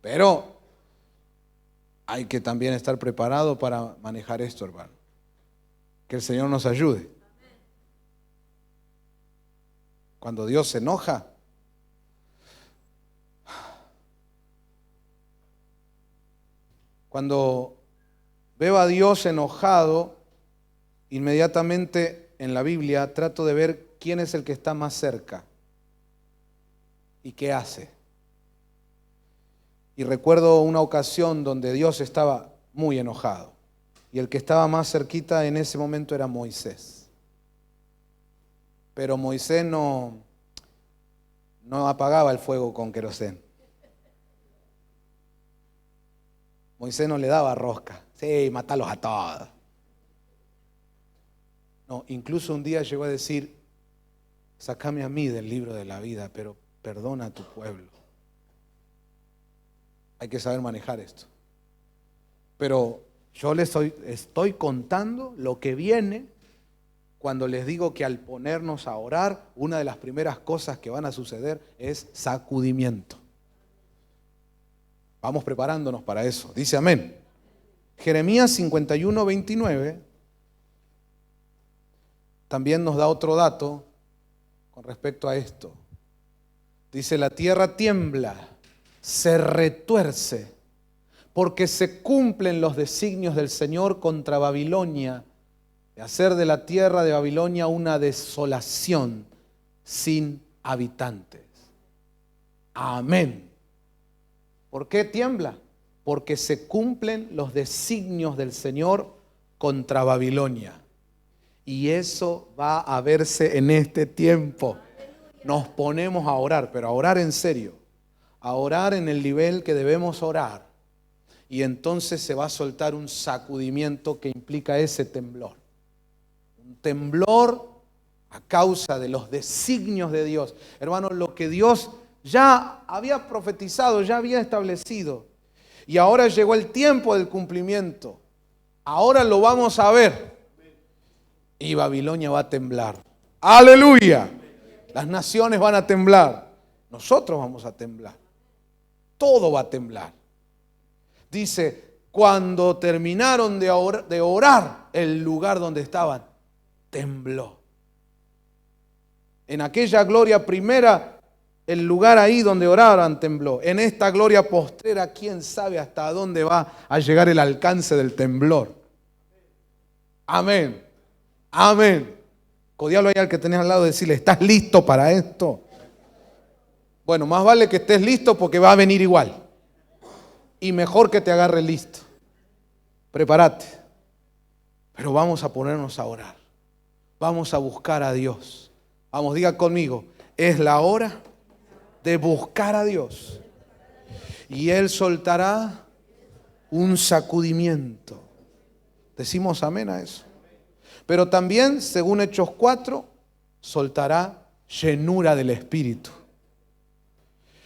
Pero hay que también estar preparado para manejar esto, hermano. Que el Señor nos ayude. Cuando Dios se enoja, cuando veo a Dios enojado, inmediatamente en la Biblia trato de ver quién es el que está más cerca y qué hace. Y recuerdo una ocasión donde Dios estaba muy enojado y el que estaba más cerquita en ese momento era Moisés. Pero Moisés no apagaba el fuego con querosén. Moisés no le daba rosca. Sí, mátalos a todos. No, incluso un día llegó a decir, sácame a mí del libro de la vida, pero perdona a tu pueblo. Hay que saber manejar esto. Pero yo les estoy contando lo que viene cuando les digo que al ponernos a orar, una de las primeras cosas que van a suceder es sacudimiento. Vamos preparándonos para eso. Dice amén. Jeremías 51:29 también nos da otro dato con respecto a esto. Dice, la tierra tiembla, se retuerce, porque se cumplen los designios del Señor contra Babilonia, de hacer de la tierra de Babilonia una desolación sin habitantes. Amén. ¿Por qué tiembla? Porque se cumplen los designios del Señor contra Babilonia. Y eso va a verse en este tiempo. Nos ponemos a orar, pero a orar en serio. A orar en el nivel que debemos orar. Y entonces se va a soltar un sacudimiento que implica ese temblor. Un temblor a causa de los designios de Dios. Hermanos, lo que Dios ya había profetizado, ya había establecido. Y ahora llegó el tiempo del cumplimiento. Ahora lo vamos a ver. Y Babilonia va a temblar. ¡Aleluya! Las naciones van a temblar. Nosotros vamos a temblar. Todo va a temblar. Dice, cuando terminaron de orar, el lugar donde estaban tembló. En aquella gloria primera, el lugar ahí donde oraban tembló. En esta gloria postrera, quién sabe hasta dónde va a llegar el alcance del temblor. Amén. Amén. Codialo ahí al que tenés al lado y decirle, ¿estás listo para esto? Bueno, más vale que estés listo porque va a venir igual. Y mejor que te agarre listo. Prepárate. Pero vamos a ponernos a orar. Vamos a buscar a Dios. Vamos, diga conmigo, es la hora de buscar a Dios. Y Él soltará un sacudimiento. Decimos amén a eso. Pero también, según Hechos 4, soltará llenura del Espíritu.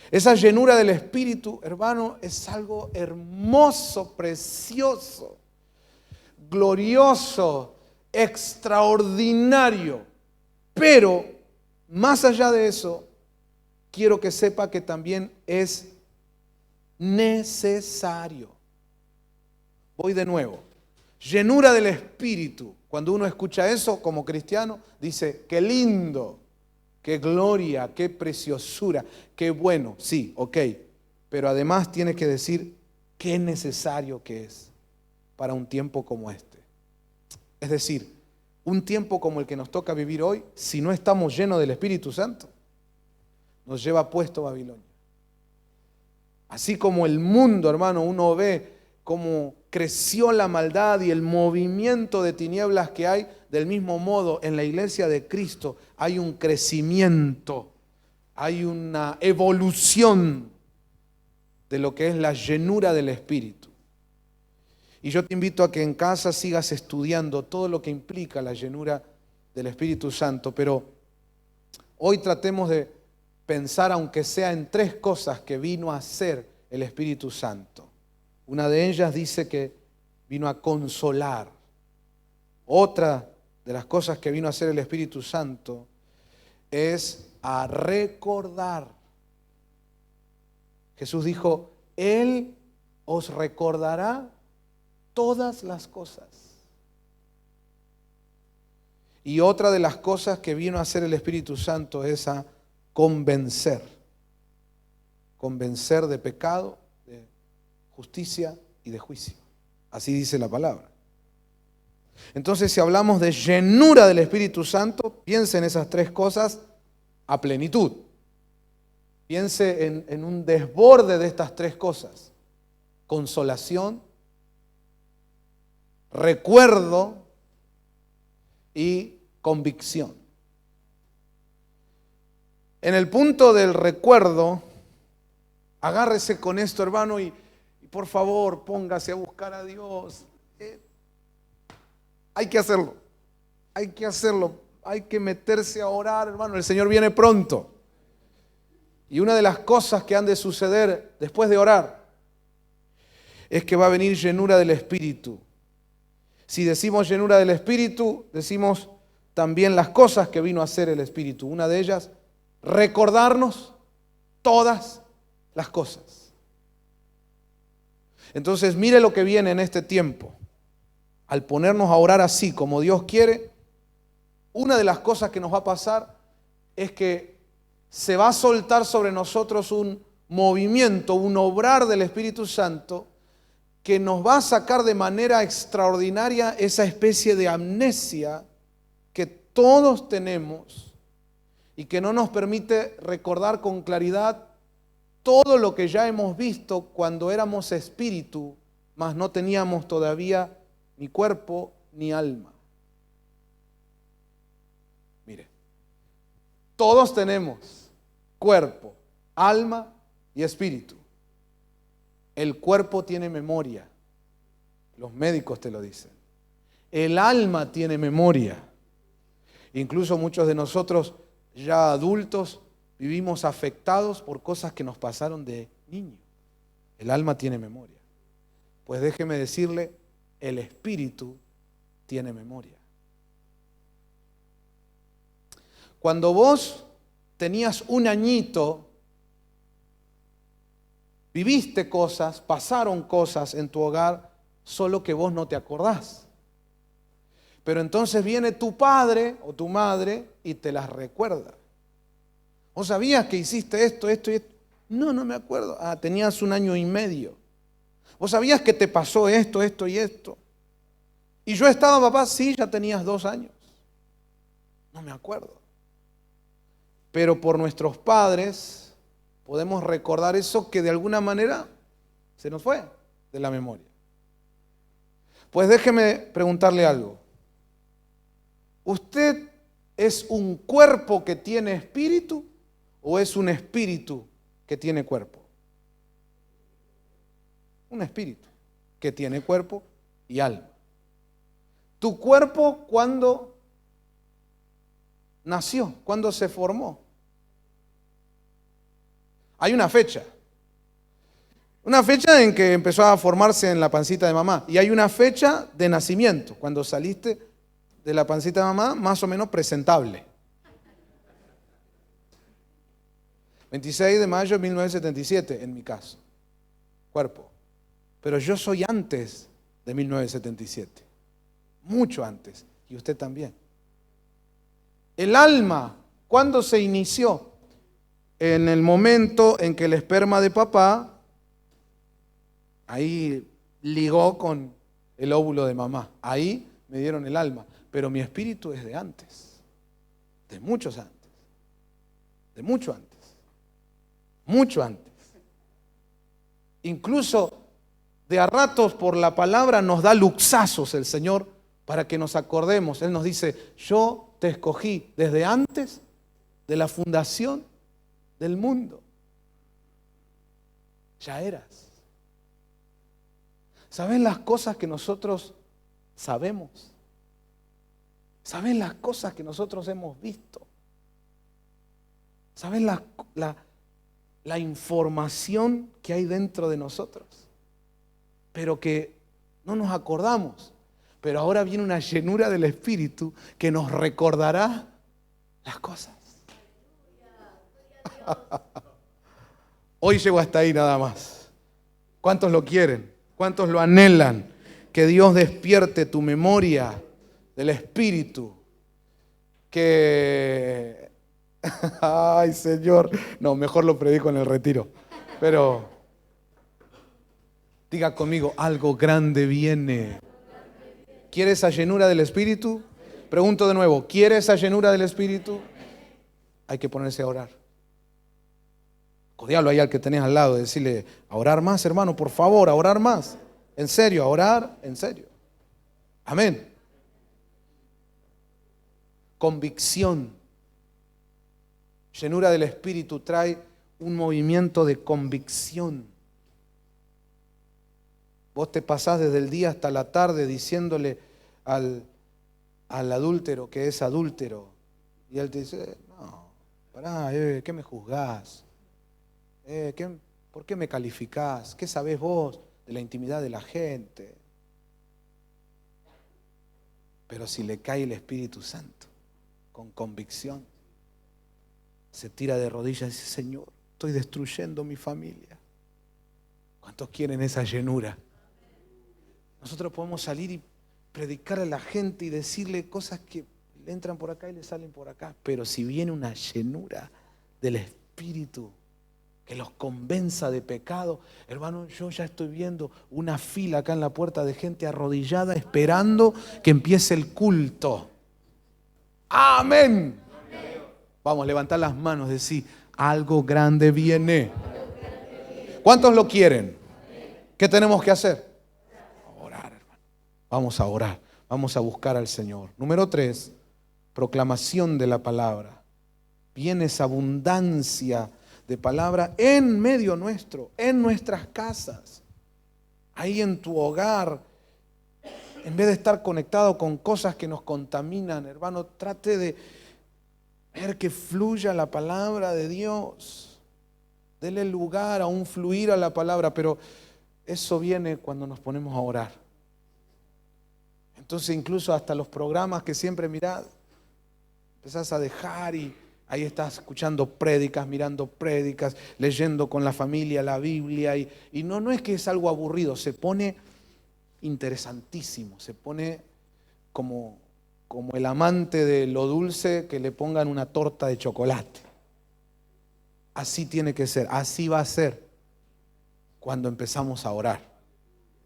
Esa llenura del Espíritu, hermano, es algo hermoso, precioso, glorioso, extraordinario. Pero, más allá de eso, quiero que sepa que también es necesario. Voy de nuevo. Llenura del Espíritu. Cuando uno escucha eso como cristiano, dice, qué lindo, qué gloria, qué preciosura, qué bueno. Sí, ok. Pero además tiene que decir qué necesario que es para un tiempo como este. Es decir, un tiempo como el que nos toca vivir hoy, si no estamos llenos del Espíritu Santo, nos lleva puesto Babilonia. Así como el mundo, hermano, uno ve cómo creció la maldad y el movimiento de tinieblas que hay, del mismo modo en la iglesia de Cristo hay un crecimiento, hay una evolución de lo que es la llenura del Espíritu. Y yo te invito a que en casa sigas estudiando todo lo que implica la llenura del Espíritu Santo, pero hoy tratemos de pensar, aunque sea en 3 cosas que vino a hacer el Espíritu Santo. Una de ellas dice que vino a consolar. Otra de las cosas que vino a hacer el Espíritu Santo es a recordar. Jesús dijo, Él os recordará todas las cosas. Y otra de las cosas que vino a hacer el Espíritu Santo es a convencer. Convencer de pecado, de justicia y de juicio. Así dice la palabra. Entonces, si hablamos de llenura del Espíritu Santo, piense en esas 3 cosas a plenitud. Piense en un desborde de estas 3 cosas. Consolación, recuerdo y convicción. En el punto del recuerdo, agárrese con esto, hermano, y por favor póngase a buscar a Dios. Hay que hacerlo, hay que meterse a orar, hermano. El Señor viene pronto. Y una de las cosas que han de suceder después de orar es que va a venir llenura del Espíritu. Si decimos llenura del Espíritu, decimos también las cosas que vino a hacer el Espíritu. Una de ellas, recordarnos todas las cosas. Entonces, mire lo que viene en este tiempo. Al ponernos a orar así como Dios quiere, una de las cosas que nos va a pasar es que se va a soltar sobre nosotros un movimiento, un obrar del Espíritu Santo que nos va a sacar de manera extraordinaria esa especie de amnesia que todos tenemos y que no nos permite recordar con claridad todo lo que ya hemos visto cuando éramos espíritu, mas no teníamos todavía ni cuerpo ni alma. Mire, todos tenemos cuerpo, alma y espíritu. El cuerpo tiene memoria, los médicos te lo dicen. El alma tiene memoria. Incluso muchos de nosotros ya adultos vivimos afectados por cosas que nos pasaron de niño. El alma tiene memoria. Pues déjeme decirle, el espíritu tiene memoria. Cuando vos tenías un añito, viviste cosas, pasaron cosas en tu hogar, solo que vos no te acordás. Pero entonces viene tu padre o tu madre y te las recuerda. ¿Vos sabías que hiciste esto, esto y esto? No, no me acuerdo. Ah, tenías 1 año y medio. ¿Vos sabías que te pasó esto, esto y esto? ¿Y yo estaba, papá? Sí, ya tenías 2 años. No me acuerdo. Pero por nuestros padres podemos recordar eso que de alguna manera se nos fue de la memoria. Pues déjeme preguntarle algo. ¿Usted es un cuerpo que tiene espíritu o es un espíritu que tiene cuerpo? Un espíritu que tiene cuerpo y alma. ¿Tu cuerpo cuándo nació? ¿Cuándo se formó? Hay una fecha. Una fecha en que empezó a formarse en la pancita de mamá. Y hay una fecha de nacimiento, cuando saliste de la pancita de mamá, más o menos presentable. 26 de mayo de 1977, en mi caso. Cuerpo. Pero yo soy antes de 1977. Mucho antes. Y usted también. El alma, ¿cuándo se inició? En el momento en que el esperma de papá ahí ligó con el óvulo de mamá. Ahí me dieron el alma. Pero mi espíritu es de antes. De muchos antes. De mucho antes. Mucho antes. Incluso de a ratos por la palabra nos da luxazos el Señor para que nos acordemos. Él nos dice, yo te escogí desde antes de la fundación del mundo. Ya eras. ¿Saben las cosas que nosotros sabemos? ¿Saben las cosas que nosotros hemos visto? ¿Saben la información que hay dentro de nosotros? Pero que no nos acordamos. Pero ahora viene una llenura del Espíritu que nos recordará las cosas. Hoy llego hasta ahí nada más. ¿Cuántos lo quieren? ¿Cuántos lo anhelan? Que Dios despierte tu memoria del Espíritu. Que... Ay, Señor. No, mejor lo predico en el retiro. Pero diga conmigo, algo grande viene. ¿Quiere esa llenura del Espíritu? Pregunto de nuevo, ¿quiere esa llenura del Espíritu? Hay que ponerse a orar. Codealo ahí al que tenés al lado, decirle, a orar más, hermano, por favor, a orar más. En serio, a orar, en serio. Amén. Convicción. Llenura del Espíritu trae un movimiento de convicción. Vos te pasás desde el día hasta la tarde diciéndole al adúltero que es adúltero. Y él te dice, no, pará, ¿qué me juzgás? ¿Por qué me calificás? ¿Qué sabés vos de la intimidad de la gente? Pero si le cae el Espíritu Santo con convicción, se tira de rodillas y dice, Señor, estoy destruyendo mi familia. ¿Cuántos quieren esa llenura? Nosotros podemos salir y predicar a la gente y decirle cosas que le entran por acá y le salen por acá. Pero si viene una llenura del Espíritu que los convenza de pecado, hermano, yo ya estoy viendo una fila acá en la puerta de gente arrodillada esperando que empiece el culto. Amén. Vamos, levantar las manos, decir, algo grande viene. ¿Cuántos lo quieren? ¿Qué tenemos que hacer? Orar, hermano. Vamos a orar, vamos a buscar al Señor. Número 3, proclamación de la palabra. Viene esa abundancia de palabra en medio nuestro, en nuestras casas, ahí en tu hogar. En vez de estar conectado con cosas que nos contaminan, hermano, trate de ver que fluya la palabra de Dios. Dele lugar a un fluir a la palabra, pero eso viene cuando nos ponemos a orar. Entonces incluso hasta los programas que siempre mirás, empezás a dejar y ahí estás escuchando prédicas, mirando prédicas, leyendo con la familia la Biblia y no es que es algo aburrido, se pone interesantísimo, se pone como el amante de lo dulce que le pongan una torta de chocolate. Así tiene que ser, así va a ser cuando empezamos a orar.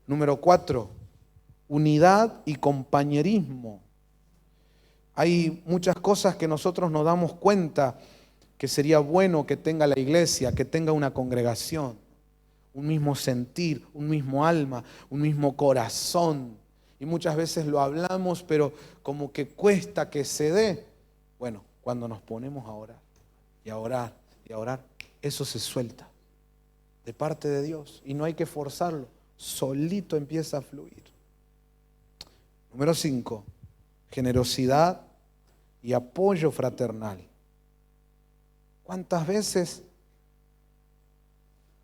Número 4, unidad y compañerismo. Hay muchas cosas que nosotros nos damos cuenta que sería bueno que tenga la iglesia, que tenga una congregación. Un mismo sentir, un mismo alma, un mismo corazón. Y muchas veces lo hablamos, pero como que cuesta que se dé. Bueno, cuando nos ponemos a orar, y a orar, y a orar, eso se suelta de parte de Dios. Y no hay que forzarlo, solito empieza a fluir. Número 5, generosidad y apoyo fraternal. ¿Cuántas veces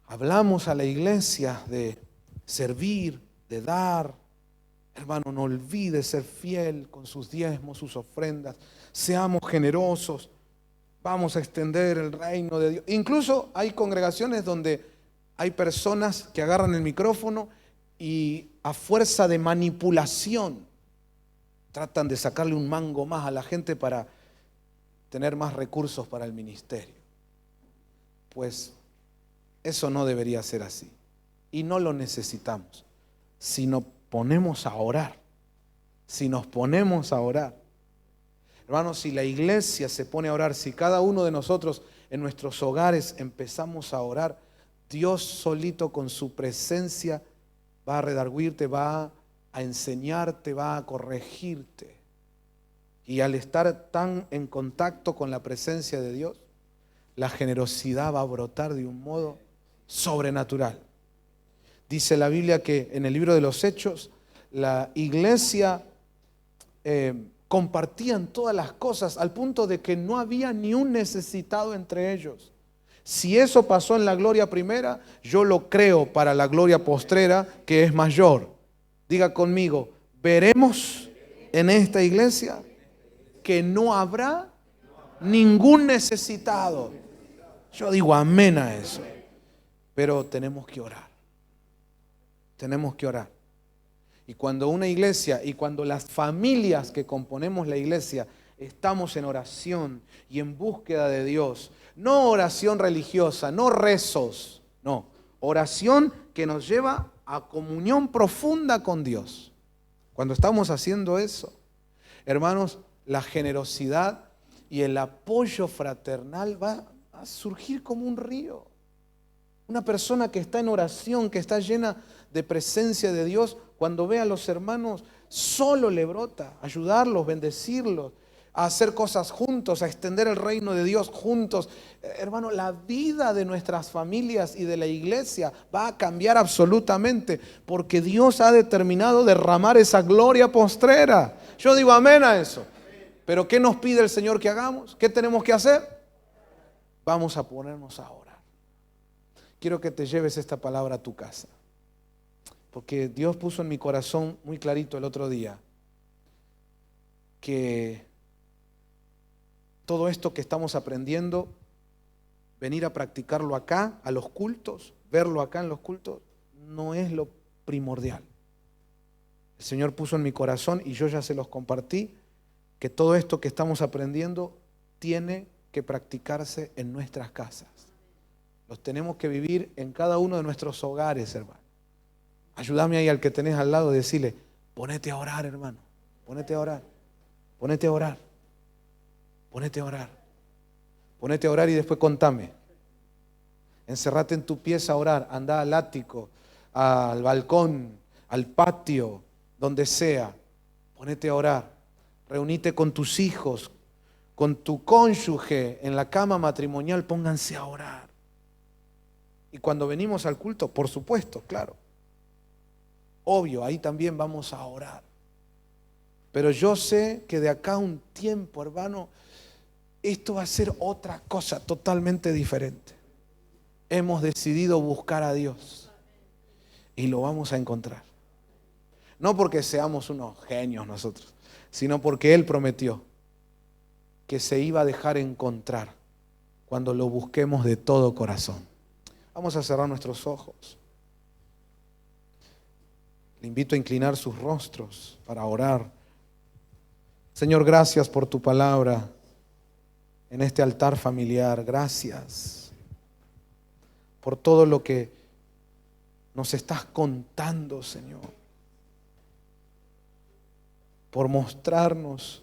hablamos a la iglesia de servir, de dar? Hermano, no olvide ser fiel con sus diezmos, sus ofrendas. Seamos generosos. Vamos a extender el reino de Dios. Incluso hay congregaciones donde hay personas que agarran el micrófono y a fuerza de manipulación tratan de sacarle un mango más a la gente para tener más recursos para el ministerio. Pues eso no debería ser así. Y no lo necesitamos. Si nos ponemos a orar, si nos ponemos a orar, hermanos, si la iglesia se pone a orar, si cada uno de nosotros en nuestros hogares empezamos a orar, Dios solito con su presencia va a redarguirte, va a enseñarte, va a corregirte. Y al estar tan en contacto con la presencia de Dios, la generosidad va a brotar de un modo sobrenatural. Dice la Biblia que en el libro de los Hechos, la iglesia compartían todas las cosas al punto de que no había ni un necesitado entre ellos. Si eso pasó en la gloria primera, yo lo creo para la gloria postrera, que es mayor. Diga conmigo, veremos en esta iglesia que no habrá ningún necesitado. Yo digo amén a eso. Pero tenemos que orar. Tenemos que orar. Y cuando una iglesia y cuando las familias que componemos la iglesia estamos en oración y en búsqueda de Dios, no oración religiosa, no rezos, no, oración que nos lleva a comunión profunda con Dios. Cuando estamos haciendo eso, hermanos, la generosidad y el apoyo fraternal va a surgir como un río. Una persona que está en oración, que está llena de presencia de Dios, cuando ve a los hermanos, solo le brota ayudarlos, bendecirlos, a hacer cosas juntos, a extender el reino de Dios juntos. Hermano, la vida de nuestras familias y de la iglesia va a cambiar absolutamente, porque Dios ha determinado derramar esa gloria postrera. Yo digo amén a eso. Pero ¿qué nos pide el Señor que hagamos? ¿Qué tenemos que hacer? Vamos a ponernos a orar. Quiero que te lleves esta palabra a tu casa, porque Dios puso en mi corazón muy clarito el otro día que todo esto que estamos aprendiendo, venir a practicarlo acá, a los cultos, verlo acá en los cultos, no es lo primordial. El Señor puso en mi corazón, y yo ya se los compartí, que todo esto que estamos aprendiendo tiene que practicarse en nuestras casas. Los tenemos que vivir en cada uno de nuestros hogares, hermano. Ayúdame ahí al que tenés al lado, decirle, ponete a orar, hermano, ponete a orar, ponete a orar, ponete a orar. Ponete a orar y después contame. Encerrate en tu pieza a orar. Anda al ático, al balcón, al patio, donde sea. Ponete a orar. Reunite con tus hijos, con tu cónyuge en la cama matrimonial. Pónganse a orar. Y cuando venimos al culto, por supuesto, claro. Obvio, ahí también vamos a orar. Pero yo sé que de acá a un tiempo, hermano, esto va a ser otra cosa totalmente diferente. Hemos decidido buscar a Dios y lo vamos a encontrar. No porque seamos unos genios nosotros, sino porque Él prometió que se iba a dejar encontrar cuando lo busquemos de todo corazón. Vamos a cerrar nuestros ojos. Le invito a inclinar sus rostros para orar. Señor, gracias por tu palabra en este altar familiar. Gracias por todo lo que nos estás contando, Señor. Por mostrarnos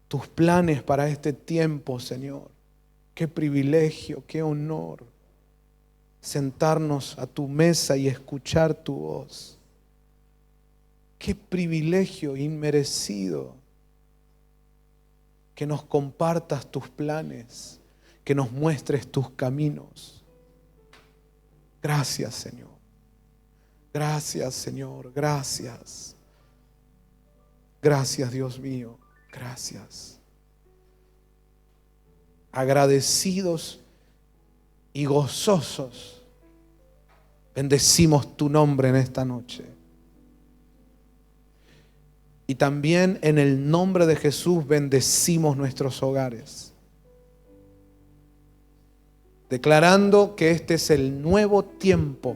tus planes para este tiempo, Señor. Qué privilegio, qué honor sentarnos a tu mesa y escuchar tu voz. Qué privilegio inmerecido que nos compartas tus planes, que nos muestres tus caminos. Gracias, Señor. Gracias, Señor. Gracias. Gracias, Dios mío. Gracias. Agradecidos y gozosos, bendecimos tu nombre en esta noche. Y también en el nombre de Jesús bendecimos nuestros hogares, declarando que este es el nuevo tiempo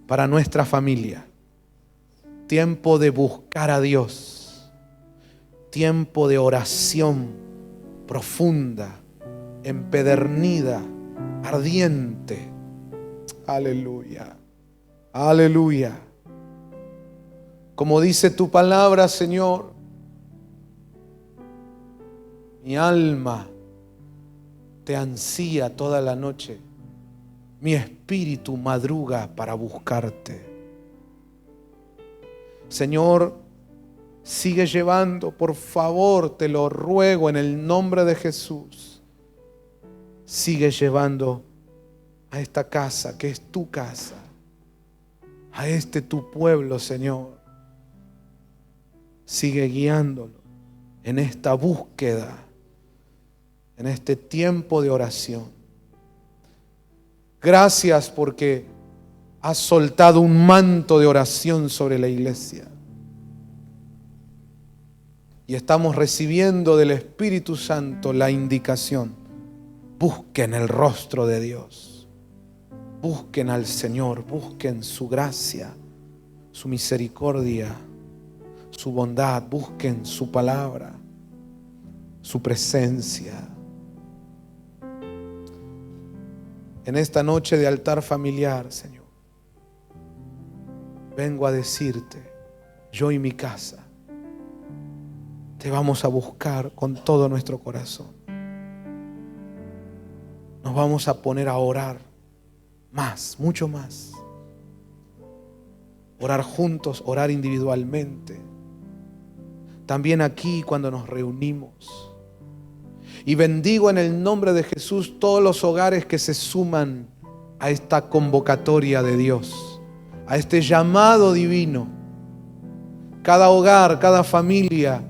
para nuestra familia. Tiempo de buscar a Dios, tiempo de oración profunda, empedernida, ardiente. Aleluya, aleluya. Como dice tu palabra, Señor, mi alma te ansía toda la noche. Mi espíritu madruga para buscarte. Señor, sigue llevando, por favor, te lo ruego en el nombre de Jesús. Sigue llevando a esta casa, que es tu casa, a este tu pueblo, Señor. Sigue guiándolo en esta búsqueda, en este tiempo de oración. Gracias porque has soltado un manto de oración sobre la iglesia. Y estamos recibiendo del Espíritu Santo la indicación. Busquen el rostro de Dios. Busquen al Señor, busquen su gracia, su misericordia, su bondad, busquen su palabra, su presencia. En esta noche de altar familiar, Señor, vengo a decirte, yo y mi casa, te vamos a buscar con todo nuestro corazón. Nos vamos a poner a orar más, mucho más. Orar juntos, orar individualmente. También aquí cuando nos reunimos. Y bendigo en el nombre de Jesús todos los hogares que se suman a esta convocatoria de Dios, a este llamado divino. Cada hogar, cada familia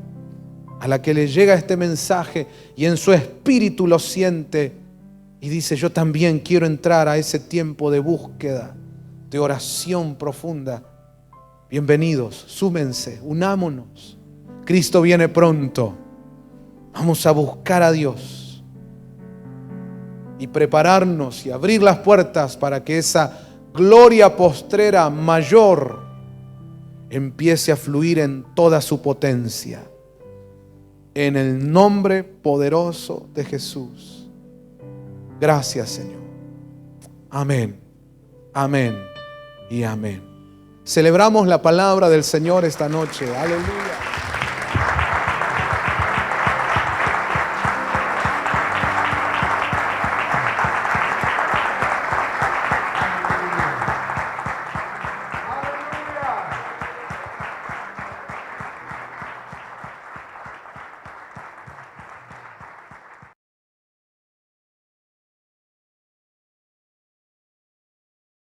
a la que le llega este mensaje y en su espíritu lo siente y dice, yo también quiero entrar a ese tiempo de búsqueda, de oración profunda. Bienvenidos, súmense, unámonos. Cristo viene pronto. Vamos a buscar a Dios y prepararnos y abrir las puertas para que esa gloria postrera mayor empiece a fluir en toda su potencia. En el nombre poderoso de Jesús. Gracias, Señor. Amén, amén y amén. Celebramos la palabra del Señor esta noche. Aleluya.